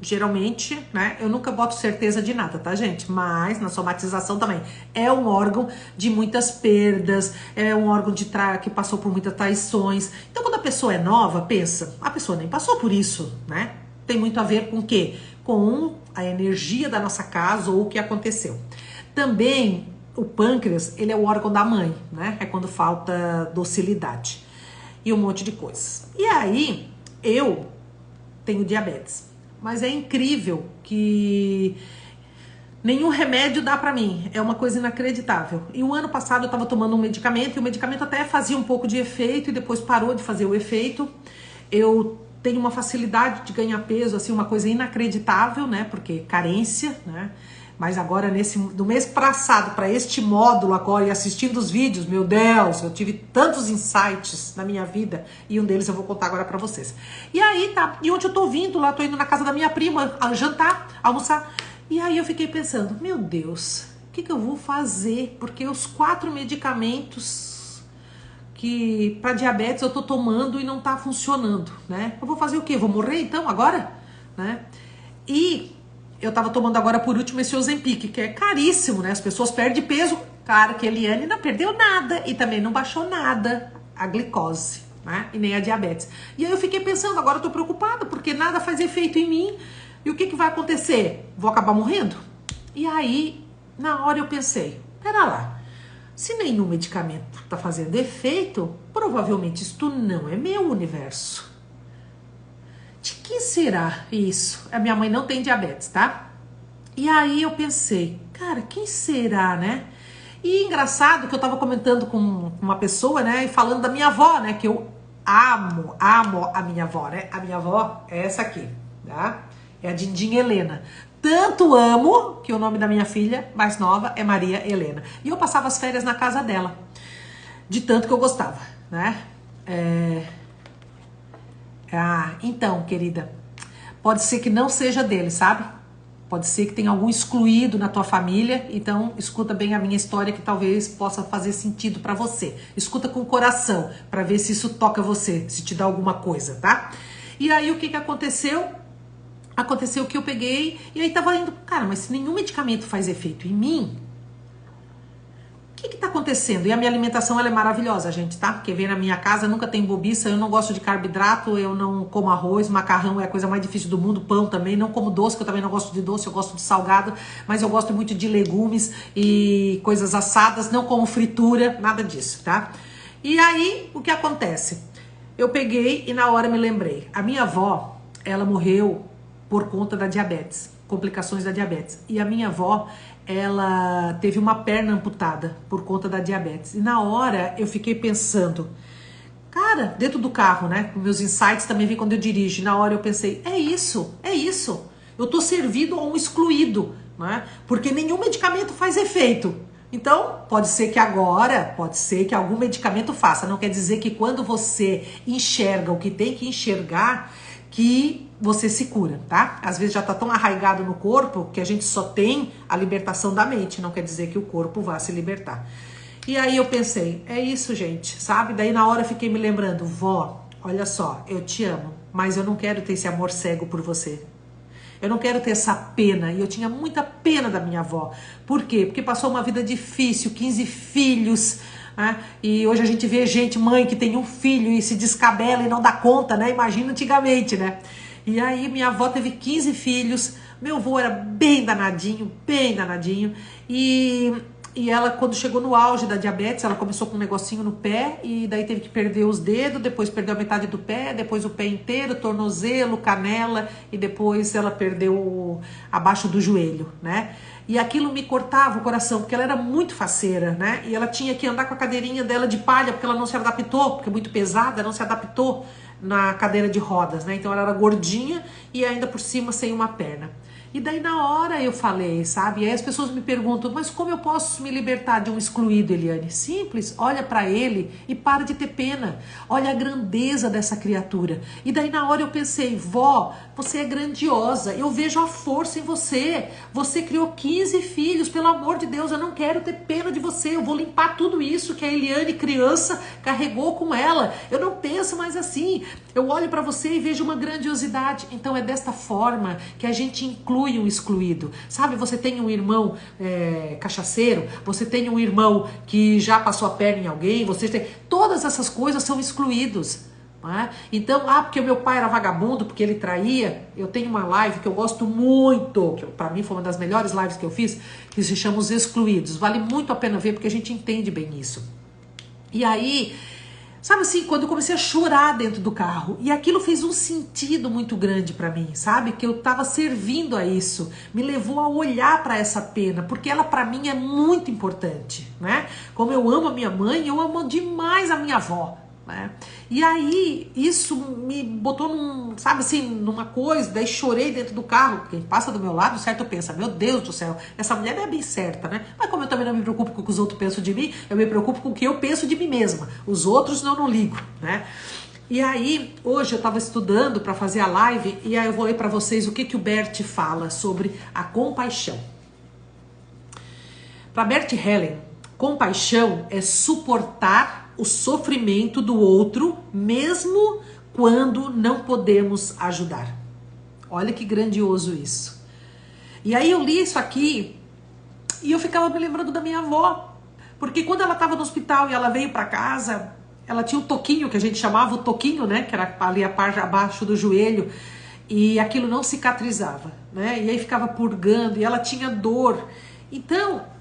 geralmente, né, eu nunca boto certeza de nada, tá, gente? Mas na somatização também é um órgão de muitas perdas, é um órgão que passou por muitas traições. Então, quando a pessoa é nova, pensa, a pessoa nem passou por isso, né? Tem muito a ver com o quê? Com a energia da nossa casa ou o que aconteceu. Também, o pâncreas, ele é o órgão da mãe, né? É quando falta docilidade e um monte de coisas. E aí, eu tenho diabetes. Mas é incrível que nenhum remédio dá pra mim. É uma coisa inacreditável. E o ano passado eu tava tomando um medicamento, e o medicamento até fazia um pouco de efeito, e depois parou de fazer o efeito. Eu tenho uma facilidade de ganhar peso, assim, uma coisa inacreditável, né? Porque carência, né? Mas agora, do mês passado, para este módulo agora, e assistindo os vídeos, meu Deus, eu tive tantos insights na minha vida, e um deles eu vou contar agora para vocês. E aí, tá, e onde eu tô vindo lá, tô indo na casa da minha prima, jantar, almoçar, e aí eu fiquei pensando, meu Deus, o que eu vou fazer? Porque os 4 medicamentos que para diabetes eu tô tomando e não tá funcionando, né? Eu vou fazer o quê? Vou morrer então agora? Né? E eu tava tomando agora por último esse Ozempic, que é caríssimo, né? As pessoas perdem peso. Claro que a Eliane não perdeu nada e também não baixou nada a glicose, né? E nem a diabetes. E aí eu fiquei pensando, agora eu tô preocupada, porque nada faz efeito em mim. E o que vai acontecer? Vou acabar morrendo? E aí, na hora eu pensei, pera lá, se nenhum medicamento tá fazendo efeito, provavelmente isto não é meu universo. De que será isso? A minha mãe não tem diabetes, tá? E aí eu pensei, cara, quem será, né? E engraçado que eu tava comentando com uma pessoa, né? E falando da minha avó, né? Que eu amo a minha avó, né? A minha avó é essa aqui, tá? É a Dindim Helena. Tanto amo que o nome da minha filha mais nova é Maria Helena. E eu passava as férias na casa dela. De tanto que eu gostava, né? Então, querida, pode ser que não seja dele, sabe? Pode ser que tenha algum excluído na tua família, então escuta bem a minha história que talvez possa fazer sentido pra você. Escuta com o coração, pra ver se isso toca você, se te dá alguma coisa, tá? E aí o que aconteceu? Aconteceu que eu peguei e aí tava indo, cara, mas se nenhum medicamento faz efeito em mim, o que tá acontecendo? E a minha alimentação, ela é maravilhosa, gente, tá? Porque vem na minha casa, nunca tem bobiça, eu não gosto de carboidrato, eu não como arroz, macarrão é a coisa mais difícil do mundo, pão também, não como doce, que eu também não gosto de doce, eu gosto de salgado, mas eu gosto muito de legumes e coisas assadas, não como fritura, nada disso, tá? E aí, o que acontece? Eu peguei e na hora me lembrei, a minha avó, ela morreu por conta da diabetes, complicações da diabetes, e a minha avó, ela teve uma perna amputada por conta da diabetes. E na hora eu fiquei pensando, cara, dentro do carro, né? Meus insights também vêm quando eu dirijo. E na hora eu pensei, é isso. Eu tô servido a um excluído, né? Porque nenhum medicamento faz efeito. Então, pode ser que agora, pode ser que algum medicamento faça. Não quer dizer que quando você enxerga o que tem que enxergar, que você se cura, tá? Às vezes já tá tão arraigado no corpo que a gente só tem a libertação da mente, não quer dizer que o corpo vá se libertar. E aí eu pensei, é isso, gente, sabe? Daí na hora eu fiquei me lembrando, vó, olha só, eu te amo, mas eu não quero ter esse amor cego por você. Eu não quero ter essa pena. E eu tinha muita pena da minha avó. Por quê? Porque passou uma vida difícil, 15 filhos, né? E hoje a gente vê gente, mãe que tem um filho e se descabela e não dá conta, né? Imagina antigamente, né? E aí minha avó teve 15 filhos, meu avô era bem danadinho, e ela, quando chegou no auge da diabetes, ela começou com um negocinho no pé, e daí teve que perder os dedos, depois perdeu a metade do pé, depois o pé inteiro, tornozelo, canela, e depois ela perdeu abaixo do joelho, né? E aquilo me cortava o coração, porque ela era muito faceira, né? E ela tinha que andar com a cadeirinha dela de palha, porque ela não se adaptou, porque é muito pesada, não se adaptou na cadeira de rodas, né? Então ela era gordinha e ainda por cima sem uma perna. E daí na hora eu falei, sabe? E aí as pessoas me perguntam, mas como eu posso me libertar de um excluído, Eliane? Simples, olha para ele e para de ter pena. Olha a grandeza dessa criatura. E daí na hora eu pensei, vó, você é grandiosa, eu vejo a força em você. Você criou 15 filhos, pelo amor de Deus, eu não quero ter pena de você. Eu vou limpar tudo isso que a Eliane, criança, carregou com ela. Eu não penso mais assim. Eu olho para você e vejo uma grandiosidade. Então é desta forma que a gente inclui um excluído. Sabe, você tem um irmão cachaceiro, você tem um irmão que já passou a perna em alguém, você tem... Todas essas coisas são excluídos. Não é? Então, porque o meu pai era vagabundo, porque ele traía. Eu tenho uma live que eu gosto muito, que para mim foi uma das melhores lives que eu fiz, que se chama Os Excluídos. Vale muito a pena ver, porque a gente entende bem isso. E aí... Sabe assim, quando eu comecei a chorar dentro do carro, e aquilo fez um sentido muito grande pra mim, sabe? Que eu tava servindo a isso, me levou a olhar pra essa pena, porque ela pra mim é muito importante, né? Como eu amo a minha mãe, eu amo demais a minha avó, né? E aí, isso me botou sabe assim, numa coisa, daí chorei dentro do carro, quem passa do meu lado, certo, pensa, meu Deus do céu, essa mulher não é bem certa, né? Mas como eu também não me preocupo com o que os outros pensam de mim, eu me preocupo com o que eu penso de mim mesma. Os outros não ligo, né? E aí, hoje eu tava estudando para fazer a live, e aí eu vou ler para vocês o que o Bert fala sobre a compaixão. Para Bert Helling, compaixão é suportar o sofrimento do outro, mesmo quando não podemos ajudar. Olha que grandioso isso. E aí eu li isso aqui e eu ficava me lembrando da minha avó. Porque quando ela estava no hospital e ela veio para casa, ela tinha um toquinho, que a gente chamava o toquinho, né? Que era ali a parte abaixo do joelho. E aquilo não cicatrizava, né? E aí ficava purgando e ela tinha dor. Então...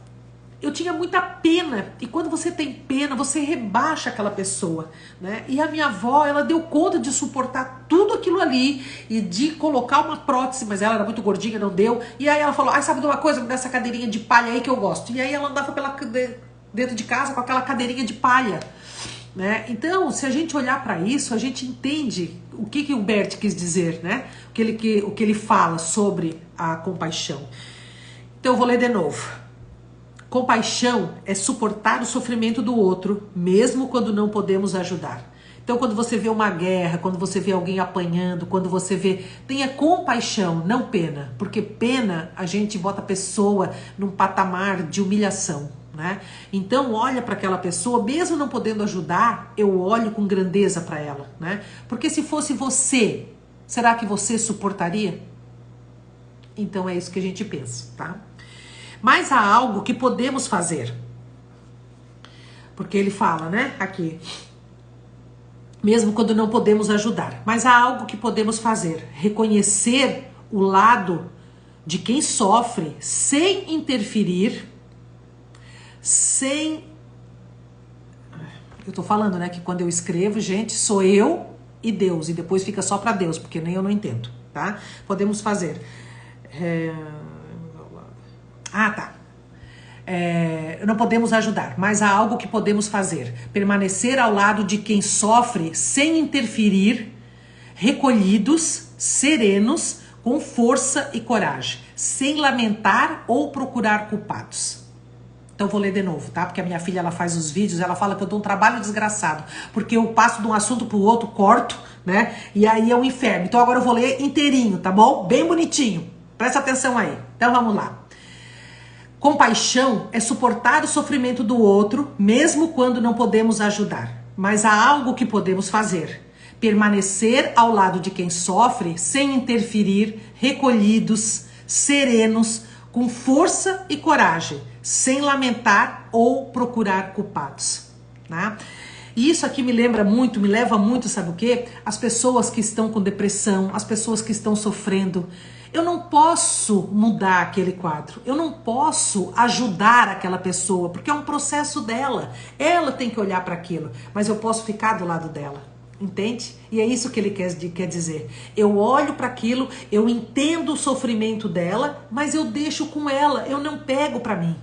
eu tinha muita pena, e quando você tem pena, você rebaixa aquela pessoa, né? E a minha avó, ela deu conta de suportar tudo aquilo ali, e de colocar uma prótese, mas ela era muito gordinha, não deu, e aí ela falou, sabe de uma coisa, me dá essa cadeirinha de palha aí que eu gosto, e aí ela andava dentro de casa com aquela cadeirinha de palha, né? Então, se a gente olhar para isso, a gente entende o que o Bert quis dizer, né? O que ele fala sobre a compaixão. Então eu vou ler de novo. Compaixão é suportar o sofrimento do outro, mesmo quando não podemos ajudar. Então, quando você vê uma guerra, quando você vê alguém apanhando, quando você vê... tenha compaixão, não pena. Porque pena, a gente bota a pessoa num patamar de humilhação, né? Então, olha para aquela pessoa, mesmo não podendo ajudar, eu olho com grandeza para ela, né? Porque se fosse você, será que você suportaria? Então, é isso que a gente pensa, tá? Mas há algo que podemos fazer. Porque ele fala, né, aqui. Mesmo quando não podemos ajudar. Mas há algo que podemos fazer. Reconhecer o lado de quem sofre sem interferir, sem... eu tô falando, né, que quando eu escrevo, gente, sou eu e Deus. E depois fica só para Deus, porque nem eu não entendo, tá? Podemos fazer... tá. Não podemos ajudar, mas há algo que podemos fazer. Permanecer ao lado de quem sofre sem interferir, recolhidos, serenos, com força e coragem, sem lamentar ou procurar culpados. Então vou ler de novo, tá? Porque a minha filha, ela faz os vídeos, ela fala que eu dou um trabalho desgraçado, porque eu passo de um assunto pro outro, corto, né? E aí é um inferno. Então agora eu vou ler inteirinho, tá bom? Bem bonitinho. Presta atenção aí. Então vamos lá. Compaixão é suportar o sofrimento do outro, mesmo quando não podemos ajudar. Mas há algo que podemos fazer. Permanecer ao lado de quem sofre, sem interferir, recolhidos, serenos, com força e coragem, sem lamentar ou procurar culpados, né? E isso aqui me leva muito, sabe o quê? As pessoas que estão com depressão, as pessoas que estão sofrendo. Eu não posso mudar aquele quadro, eu não posso ajudar aquela pessoa, porque é um processo dela. Ela tem que olhar para aquilo, mas eu posso ficar do lado dela, entende? E é isso que ele quer dizer. Eu olho para aquilo, eu entendo o sofrimento dela, mas eu deixo com ela, eu não pego para mim.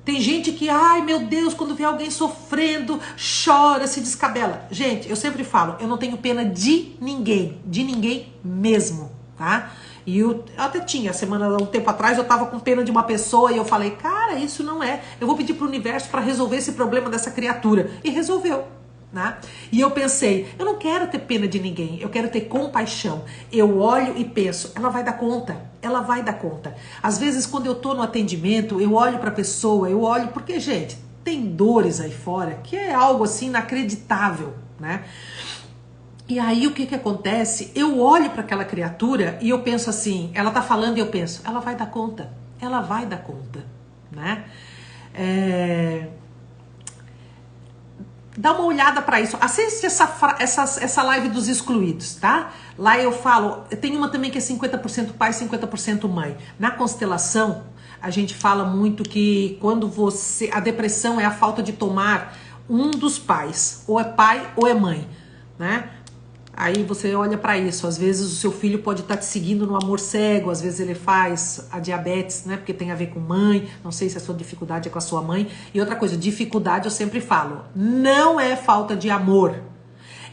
Tem gente que, ai meu Deus, quando vê alguém sofrendo, chora, se descabela. Gente, eu sempre falo, eu não tenho pena de ninguém mesmo, tá? E eu até tinha, um tempo atrás, eu tava com pena de uma pessoa e eu falei, cara, isso não é. Eu vou pedir pro universo para resolver esse problema dessa criatura. E resolveu, né? E eu pensei, eu não quero ter pena de ninguém, eu quero ter compaixão. Eu olho e penso, ela vai dar conta. Ela vai dar conta. Às vezes, quando eu tô no atendimento, eu olho pra pessoa, porque, gente, tem dores aí fora que é algo assim inacreditável, né? E aí o que acontece? Eu olho para aquela criatura e eu penso assim, ela tá falando e eu penso, ela vai dar conta, né? Dá uma olhada para isso, assiste essa live dos excluídos, tá? Lá eu falo, tem uma também que é 50% pai, 50% mãe. Na constelação, a gente fala muito que quando a depressão é a falta de tomar um dos pais, ou é pai ou é mãe, né? Aí você olha para isso, às vezes o seu filho pode estar te seguindo no amor cego, às vezes ele faz a diabetes, né, porque tem a ver com mãe, não sei se a sua dificuldade é com a sua mãe. E outra coisa, dificuldade eu sempre falo, não é falta de amor,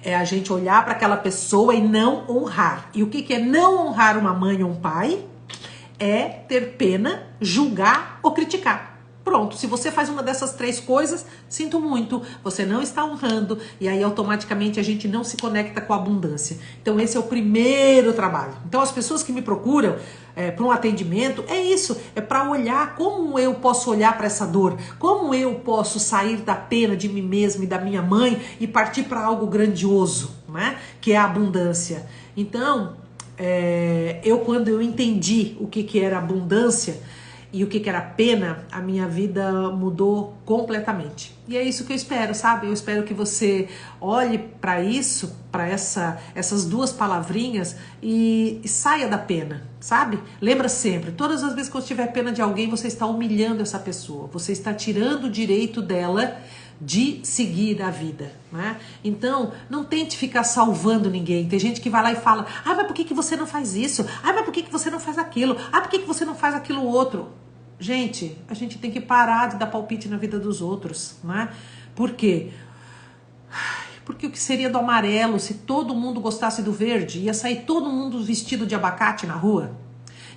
é a gente olhar para aquela pessoa e não honrar. E o que é não honrar uma mãe ou um pai? É ter pena, julgar ou criticar. Pronto, se você faz uma dessas três coisas, sinto muito, você não está honrando e aí automaticamente a gente não se conecta com a abundância. Então esse é o primeiro trabalho. Então as pessoas que me procuram para um atendimento, é isso, é para olhar como eu posso olhar para essa dor, como eu posso sair da pena de mim mesma e da minha mãe e partir para algo grandioso, né? Que é a abundância. Então, quando eu entendi o que era abundância, e o que era pena, a minha vida mudou completamente. E é isso que eu espero, sabe? Eu espero que você olhe para isso, para essas duas palavrinhas e saia da pena, sabe? Lembra sempre, todas as vezes que você tiver pena de alguém, você está humilhando essa pessoa. Você está tirando o direito dela de seguir a vida, né? Então, não tente ficar salvando ninguém. Tem gente que vai lá e fala, mas por que você não faz isso? Mas por que você não faz aquilo? Por que você não faz aquilo outro? Gente, a gente tem que parar de dar palpite na vida dos outros, né? Por quê? Porque o que seria do amarelo se todo mundo gostasse do verde? Ia sair todo mundo vestido de abacate na rua?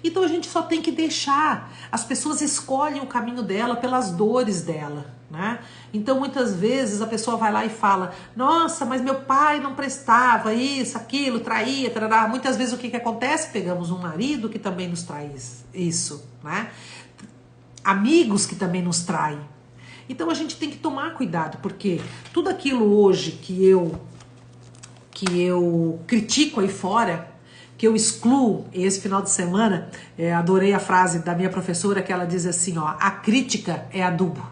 Então a gente só tem que deixar. As pessoas escolhem o caminho dela pelas dores dela, né? Então muitas vezes a pessoa vai lá e fala, nossa, mas meu pai não prestava isso, aquilo, traía, tarará. Muitas vezes o que acontece? Pegamos um marido que também nos traz isso, né? Amigos que também nos traem. Então a gente tem que tomar cuidado, porque tudo aquilo hoje que eu critico aí fora, que eu excluo, esse final de semana, adorei a frase da minha professora, que ela diz assim, ó, a crítica é adubo.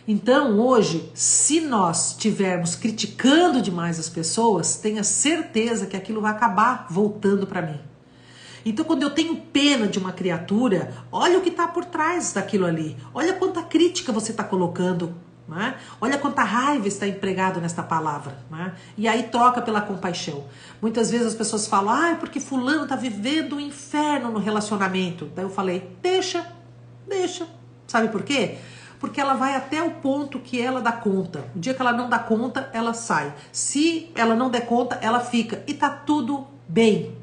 Então hoje, se nós estivermos criticando demais as pessoas, tenha certeza que aquilo vai acabar voltando para mim. Então quando eu tenho pena de uma criatura, olha o que está por trás daquilo ali. Olha quanta crítica você está colocando, né? Olha quanta raiva está empregado nesta palavra, né? E aí troca pela compaixão. Muitas vezes as pessoas falam, porque fulano está vivendo um inferno no relacionamento. Daí eu falei, deixa. Sabe por quê? Porque ela vai até o ponto que ela dá conta. O dia que ela não dá conta, ela sai. Se ela não der conta, ela fica. E tá tudo bem.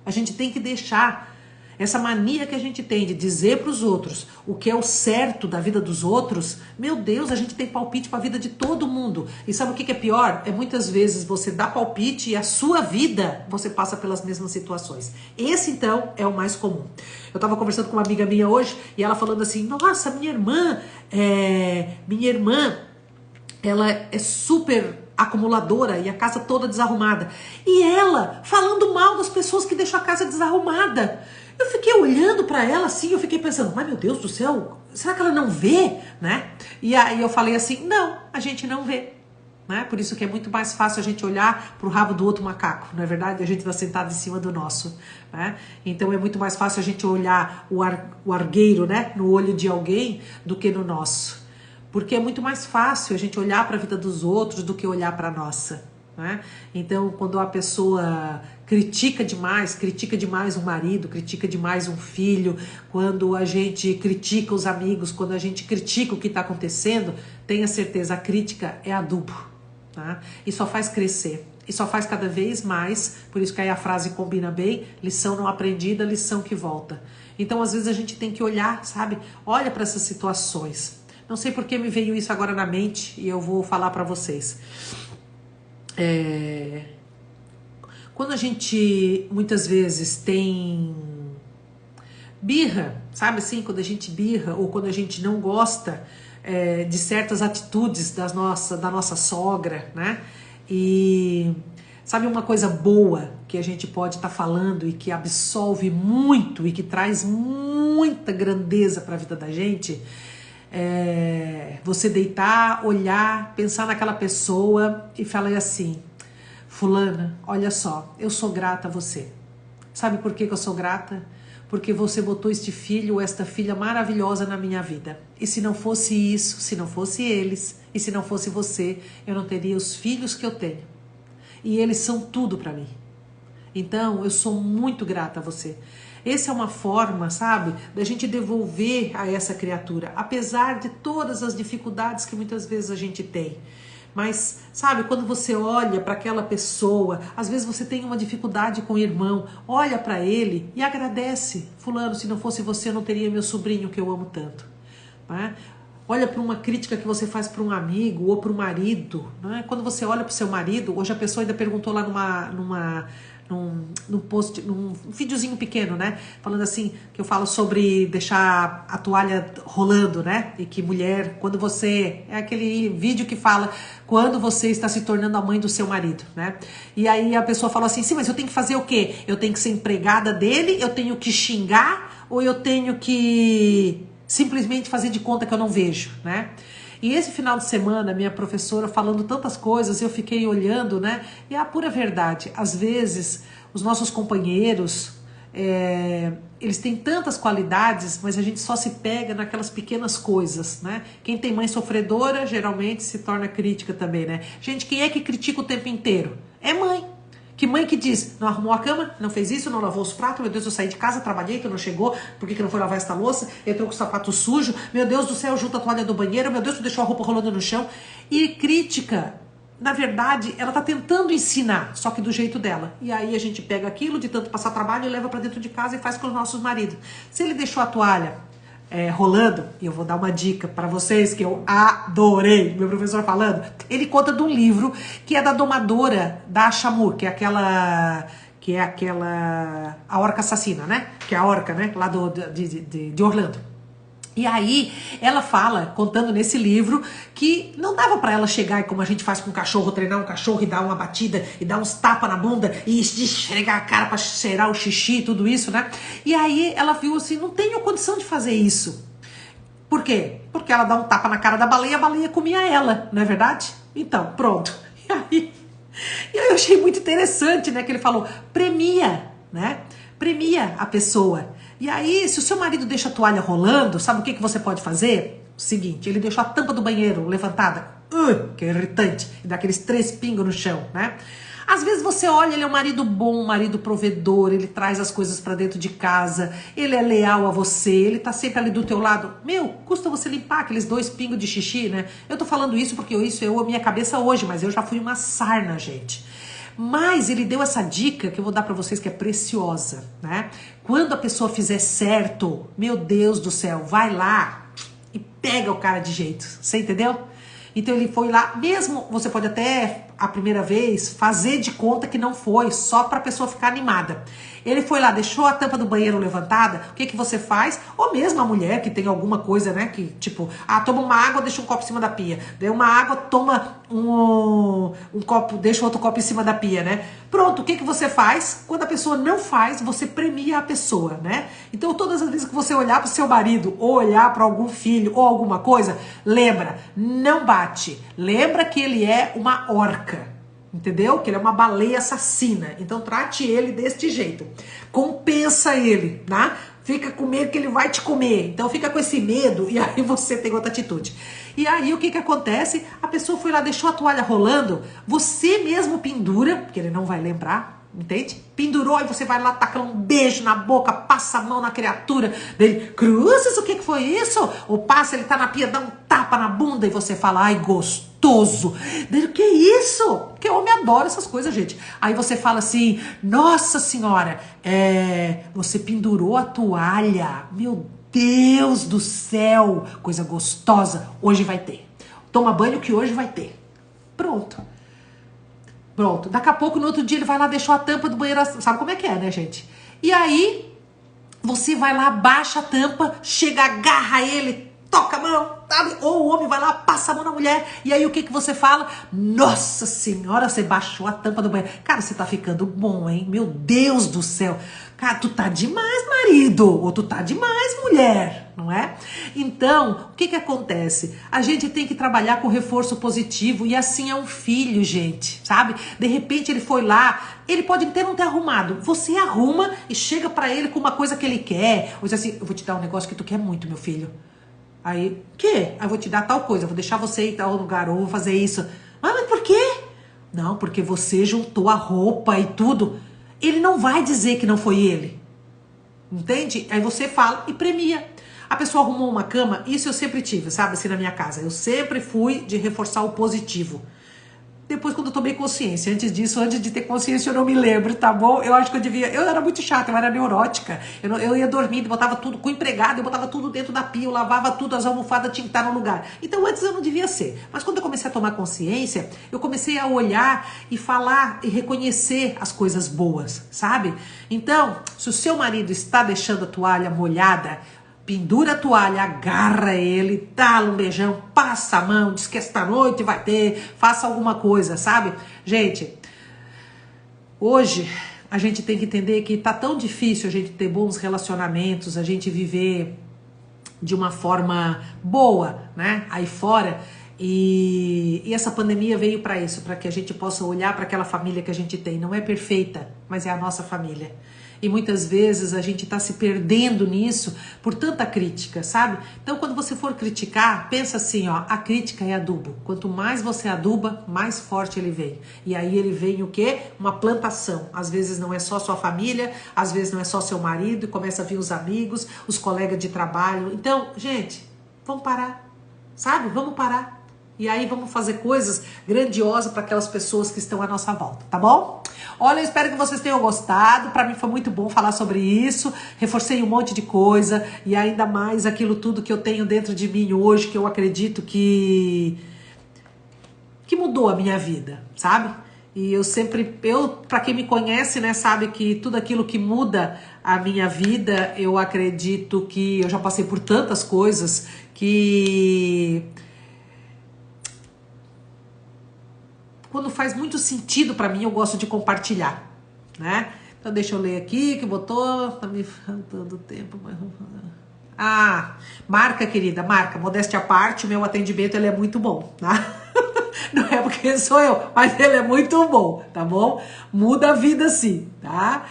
A gente tem que deixar essa mania que a gente tem de dizer para os outros o que é o certo da vida dos outros. Meu Deus, a gente tem palpite para a vida de todo mundo. E sabe o que é pior? É muitas vezes você dá palpite e a sua vida você passa pelas mesmas situações. Esse então é o mais comum. Eu estava conversando com uma amiga minha hoje e ela falando assim, nossa, minha irmã, ela é super acumuladora e a casa toda desarrumada. E ela falando mal das pessoas que deixam a casa desarrumada. Eu fiquei olhando para ela assim, eu fiquei pensando, mas meu Deus do céu, será que ela não vê, né? E aí eu falei assim, não, a gente não vê. Né? Por isso que é muito mais fácil a gente olhar para o rabo do outro macaco, não é verdade? A gente está sentado em cima do nosso, né? Então é muito mais fácil a gente olhar o argueiro, né, no olho de alguém do que no nosso, porque é muito mais fácil a gente olhar para a vida dos outros do que olhar para a nossa, né? Então quando a pessoa critica demais um marido, critica demais um filho, quando a gente critica os amigos, quando a gente critica o que está acontecendo, tenha certeza, a crítica é adubo. Tá? E só faz crescer, e só faz cada vez mais, por isso que aí a frase combina bem, lição não aprendida, lição que volta. Então às vezes a gente tem que olhar, sabe, olha para essas situações. Não sei por que me veio isso agora na mente e eu vou falar para vocês. Quando a gente muitas vezes tem birra, sabe assim, quando a gente birra ou quando a gente não gosta de certas atitudes da nossa sogra, né? E sabe uma coisa boa que a gente pode estar falando e que absolve muito e que traz muita grandeza para a vida da gente? Você deitar, olhar, pensar naquela pessoa e falar assim, fulana, olha só, eu sou grata a você. Sabe por que eu sou grata? Porque você botou este filho ou esta filha maravilhosa na minha vida. E se não fosse isso, se não fosse eles, e se não fosse você, eu não teria os filhos que eu tenho. E eles são tudo para mim. Então, eu sou muito grata a você. Essa é uma forma, sabe, da gente devolver a essa criatura, apesar de todas as dificuldades que muitas vezes a gente tem. Mas, sabe, quando você olha para aquela pessoa, às vezes você tem uma dificuldade com o irmão, olha para ele e agradece. Fulano, se não fosse você, eu não teria meu sobrinho que eu amo tanto. Né? Olha para uma crítica que você faz para um amigo ou para o marido. Né? Quando você olha para o seu marido, hoje a pessoa ainda perguntou lá num post, num videozinho pequeno, né? Falando assim, que eu falo sobre deixar a toalha rolando, né? E que mulher, quando você... É aquele vídeo que fala quando você está se tornando a mãe do seu marido, né? E aí a pessoa falou assim, sim, mas eu tenho que fazer o quê? Eu tenho que ser empregada dele? Eu tenho que xingar? Ou eu tenho que simplesmente fazer de conta que eu não vejo, né? E esse final de semana, minha professora falando tantas coisas, eu fiquei olhando, né? E é a pura verdade. Às vezes, os nossos companheiros, eles têm tantas qualidades, mas a gente só se pega naquelas pequenas coisas, né? Quem tem mãe sofredora, geralmente se torna crítica também, né? Gente, quem é que critica o tempo inteiro? É mãe. Que mãe que diz, não arrumou a cama, não fez isso, não lavou os pratos, meu Deus, eu saí de casa, trabalhei, tu não chegou, por que não foi lavar esta louça, entrou com o sapato sujo, meu Deus do céu, junta a toalha do banheiro, meu Deus, tu deixou a roupa rolando no chão. E crítica, na verdade, ela tá tentando ensinar, só que do jeito dela. E aí a gente pega aquilo de tanto passar trabalho e leva para dentro de casa e faz com os nossos maridos. Se ele deixou a toalha rolando, e eu vou dar uma dica para vocês que eu adorei, meu professor falando, ele conta de um livro que é da domadora da Ashamur, que é aquela a orca assassina, né? Que é a orca, né? Lá de Orlando. E aí ela fala, contando nesse livro, que não dava pra ela chegar e como a gente faz com um cachorro, treinar um cachorro e dar uma batida e dar uns tapas na bunda e esfregar a cara pra cheirar o xixi e tudo isso, né? E aí ela viu assim, não tenho condição de fazer isso. Por quê? Porque ela dá um tapa na cara da baleia, a baleia comia ela, não é verdade? Então, pronto. E aí eu achei muito interessante, né? Que ele falou, premia, né? Premia a pessoa. E aí, se o seu marido deixa a toalha rolando, sabe o que você pode fazer? O seguinte, ele deixou a tampa do banheiro levantada, que é irritante, e dá aqueles 3 pingos no chão, né? Às vezes você olha, ele é um marido bom, um marido provedor, ele traz as coisas pra dentro de casa, ele é leal a você, ele tá sempre ali do teu lado. Meu, custa você limpar aqueles 2 pingos de xixi, né? Eu tô falando isso porque isso é a minha cabeça hoje, mas eu já fui uma sarna, gente. Mas ele deu essa dica que eu vou dar pra vocês que é preciosa, né? Quando a pessoa fizer certo, meu Deus do céu, vai lá e pega o cara de jeito, você entendeu? Então ele foi lá, mesmo você pode até a primeira vez, fazer de conta que não foi, só pra pessoa ficar animada. Ele foi lá, deixou a tampa do banheiro levantada, o que que você faz? Ou mesmo a mulher que tem alguma coisa, né, que tipo, toma uma água, deixa um copo em cima da pia. Daí uma água, toma um copo, deixa outro copo em cima da pia, né? Pronto, o que que você faz? Quando a pessoa não faz, você premia a pessoa, né? Então todas as vezes que você olhar pro seu marido, ou olhar para algum filho, ou alguma coisa, lembra, não bate. Lembra que ele é uma orca. Entendeu? Que ele é uma baleia assassina. Então trate ele deste jeito. Compensa ele, né? Fica com medo que ele vai te comer. Então fica com esse medo e aí você tem outra atitude. E aí o que que acontece? A pessoa foi lá, deixou a toalha rolando. Você mesmo pendura, porque ele não vai lembrar. Entende? Pendurou e você vai lá, taca um beijo na boca, passa a mão na criatura dele. Cruzes, o que que foi isso? Ou passa, ele tá na pia, dá um tapa na bunda e você fala, ai, gostoso. Dele, que isso? Porque homem adora essas coisas, gente. Aí você fala assim, nossa senhora, você pendurou a toalha. Meu Deus do céu, coisa gostosa. Hoje vai ter. Toma banho que hoje vai ter. Pronto. Pronto, daqui a pouco, no outro dia, ele vai lá, deixou a tampa do banheiro, sabe como é que é, né, gente? E aí, você vai lá, baixa a tampa, chega, agarra ele, toca a mão, sabe? Ou o homem vai lá, passa a mão na mulher, e aí o que que você fala? Nossa senhora, você baixou a tampa do banheiro. Cara, você tá ficando bom, hein? Meu Deus do céu. Cara, tu tá demais, marido, ou tu tá demais, mulher, não é? Então, o que que acontece? A gente tem que trabalhar com reforço positivo, e assim é um filho, gente, sabe? De repente ele foi lá, ele pode até não ter arrumado, você arruma e chega pra ele com uma coisa que ele quer, ou diz assim, eu vou te dar um negócio que tu quer muito, meu filho. Aí, o quê? Eu vou te dar tal coisa, eu vou deixar você ir em tal lugar, ou vou fazer isso. Mas por quê? Não, porque você juntou a roupa e tudo. Ele não vai dizer que não foi ele. Entende? Aí você fala e premia. A pessoa arrumou uma cama, isso eu sempre tive, sabe, assim, na minha casa. Eu sempre fui de reforçar o positivo. Depois, quando eu tomei consciência, antes disso, antes de ter consciência, eu não me lembro, tá bom? Eu acho que eu devia... Eu era muito chata, eu era neurótica. Eu ia dormindo, botava tudo com o empregado, eu botava tudo dentro da pia, eu lavava tudo, as almofadas tinham que estar no lugar. Então, antes eu não devia ser. Mas quando eu comecei a tomar consciência, eu comecei a olhar e falar e reconhecer as coisas boas, sabe? Então, se o seu marido está deixando a toalha molhada, pendura a toalha, agarra ele, dá um beijão, passa a mão, diz que esta noite vai ter, faça alguma coisa, sabe? Gente, hoje a gente tem que entender que tá tão difícil a gente ter bons relacionamentos, a gente viver de uma forma boa, né? Aí fora. E essa pandemia veio para isso, para que a gente possa olhar para aquela família que a gente tem. Não é perfeita, mas é a nossa família. E muitas vezes a gente está se perdendo nisso por tanta crítica, sabe? Então quando você for criticar, pensa assim, ó, a crítica é adubo. Quanto mais você aduba, mais forte ele vem. E aí ele vem o quê? Uma plantação. Às vezes não é só sua família, às vezes não é só seu marido, e começa a vir os amigos, os colegas de trabalho. Então, gente, vamos parar, sabe? Vamos parar. E aí vamos fazer coisas grandiosas para aquelas pessoas que estão à nossa volta, tá bom? Olha, eu espero que vocês tenham gostado. Para mim foi muito bom falar sobre isso. Reforcei um monte de coisa e ainda mais aquilo tudo que eu tenho dentro de mim hoje, que eu acredito que mudou a minha vida, sabe? E eu sempre, para quem me conhece, né, sabe que tudo aquilo que muda a minha vida, eu acredito que eu já passei por tantas coisas que quando faz muito sentido pra mim, eu gosto de compartilhar, né? Então deixa eu ler aqui, que botou, tá me faltando tempo, mas... marca, querida, marca, modéstia à parte, o meu atendimento, ele é muito bom, tá? Não é porque sou eu, mas ele é muito bom, tá bom? Muda a vida sim, tá?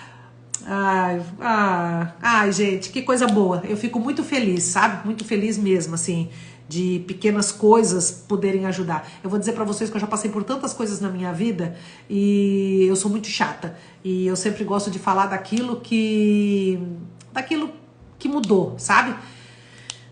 Ai, gente, que coisa boa, eu fico muito feliz, sabe? Muito feliz mesmo, assim, de pequenas coisas poderem ajudar. Eu vou dizer pra vocês que eu já passei por tantas coisas na minha vida e eu sou muito chata. E eu sempre gosto de falar daquilo que mudou, sabe?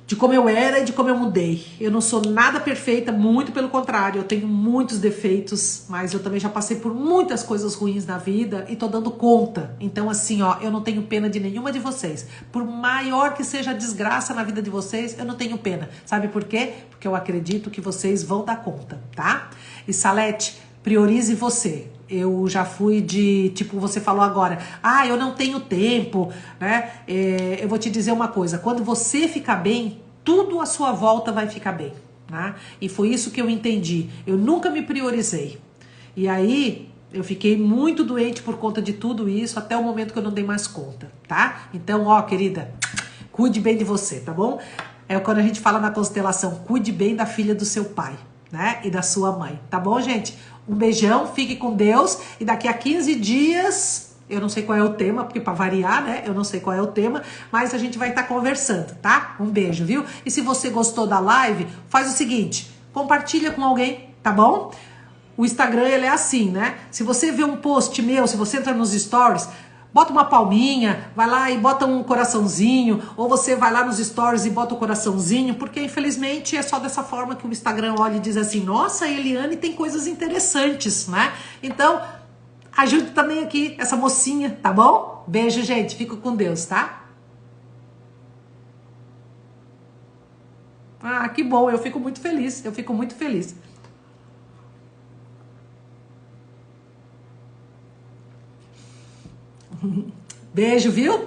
De como eu era e de como eu mudei. Eu não sou nada perfeita, muito pelo contrário. Eu tenho muitos defeitos, mas eu também já passei por muitas coisas ruins na vida e tô dando conta. Então assim, ó, eu não tenho pena de nenhuma de vocês. Por maior que seja a desgraça na vida de vocês, eu não tenho pena. Sabe por quê? Porque eu acredito que vocês vão dar conta, tá? E Salete, Priorize você. Eu já fui de, tipo, você falou agora, eu não tenho tempo, né? Eu vou te dizer uma coisa, quando você ficar bem, tudo à sua volta vai ficar bem, né? E foi isso que eu entendi. Eu nunca me priorizei. E aí, eu fiquei muito doente por conta de tudo isso, até o momento que eu não dei mais conta, tá? Então, ó, querida, cuide bem de você, tá bom? É quando a gente fala na constelação, cuide bem da filha do seu pai, né? E da sua mãe, tá bom, gente? Um beijão, fique com Deus. E daqui a 15 dias, eu não sei qual é o tema, porque para variar, né? Eu não sei qual é o tema, mas a gente vai estar conversando, tá? Um beijo, viu? E se você gostou da live, faz o seguinte, compartilha com alguém, tá bom? O Instagram, ele é assim, né? Se você vê um post meu, se você entra nos stories, bota uma palminha, vai lá e bota um coraçãozinho, ou você vai lá nos stories e bota o coraçãozinho, porque infelizmente é só dessa forma que o Instagram olha e diz assim, nossa, a Eliane tem coisas interessantes, né? Então, ajude também aqui essa mocinha, tá bom? Beijo, gente, fico com Deus, tá? Ah, que bom, eu fico muito feliz, eu fico muito feliz. Beijo, viu?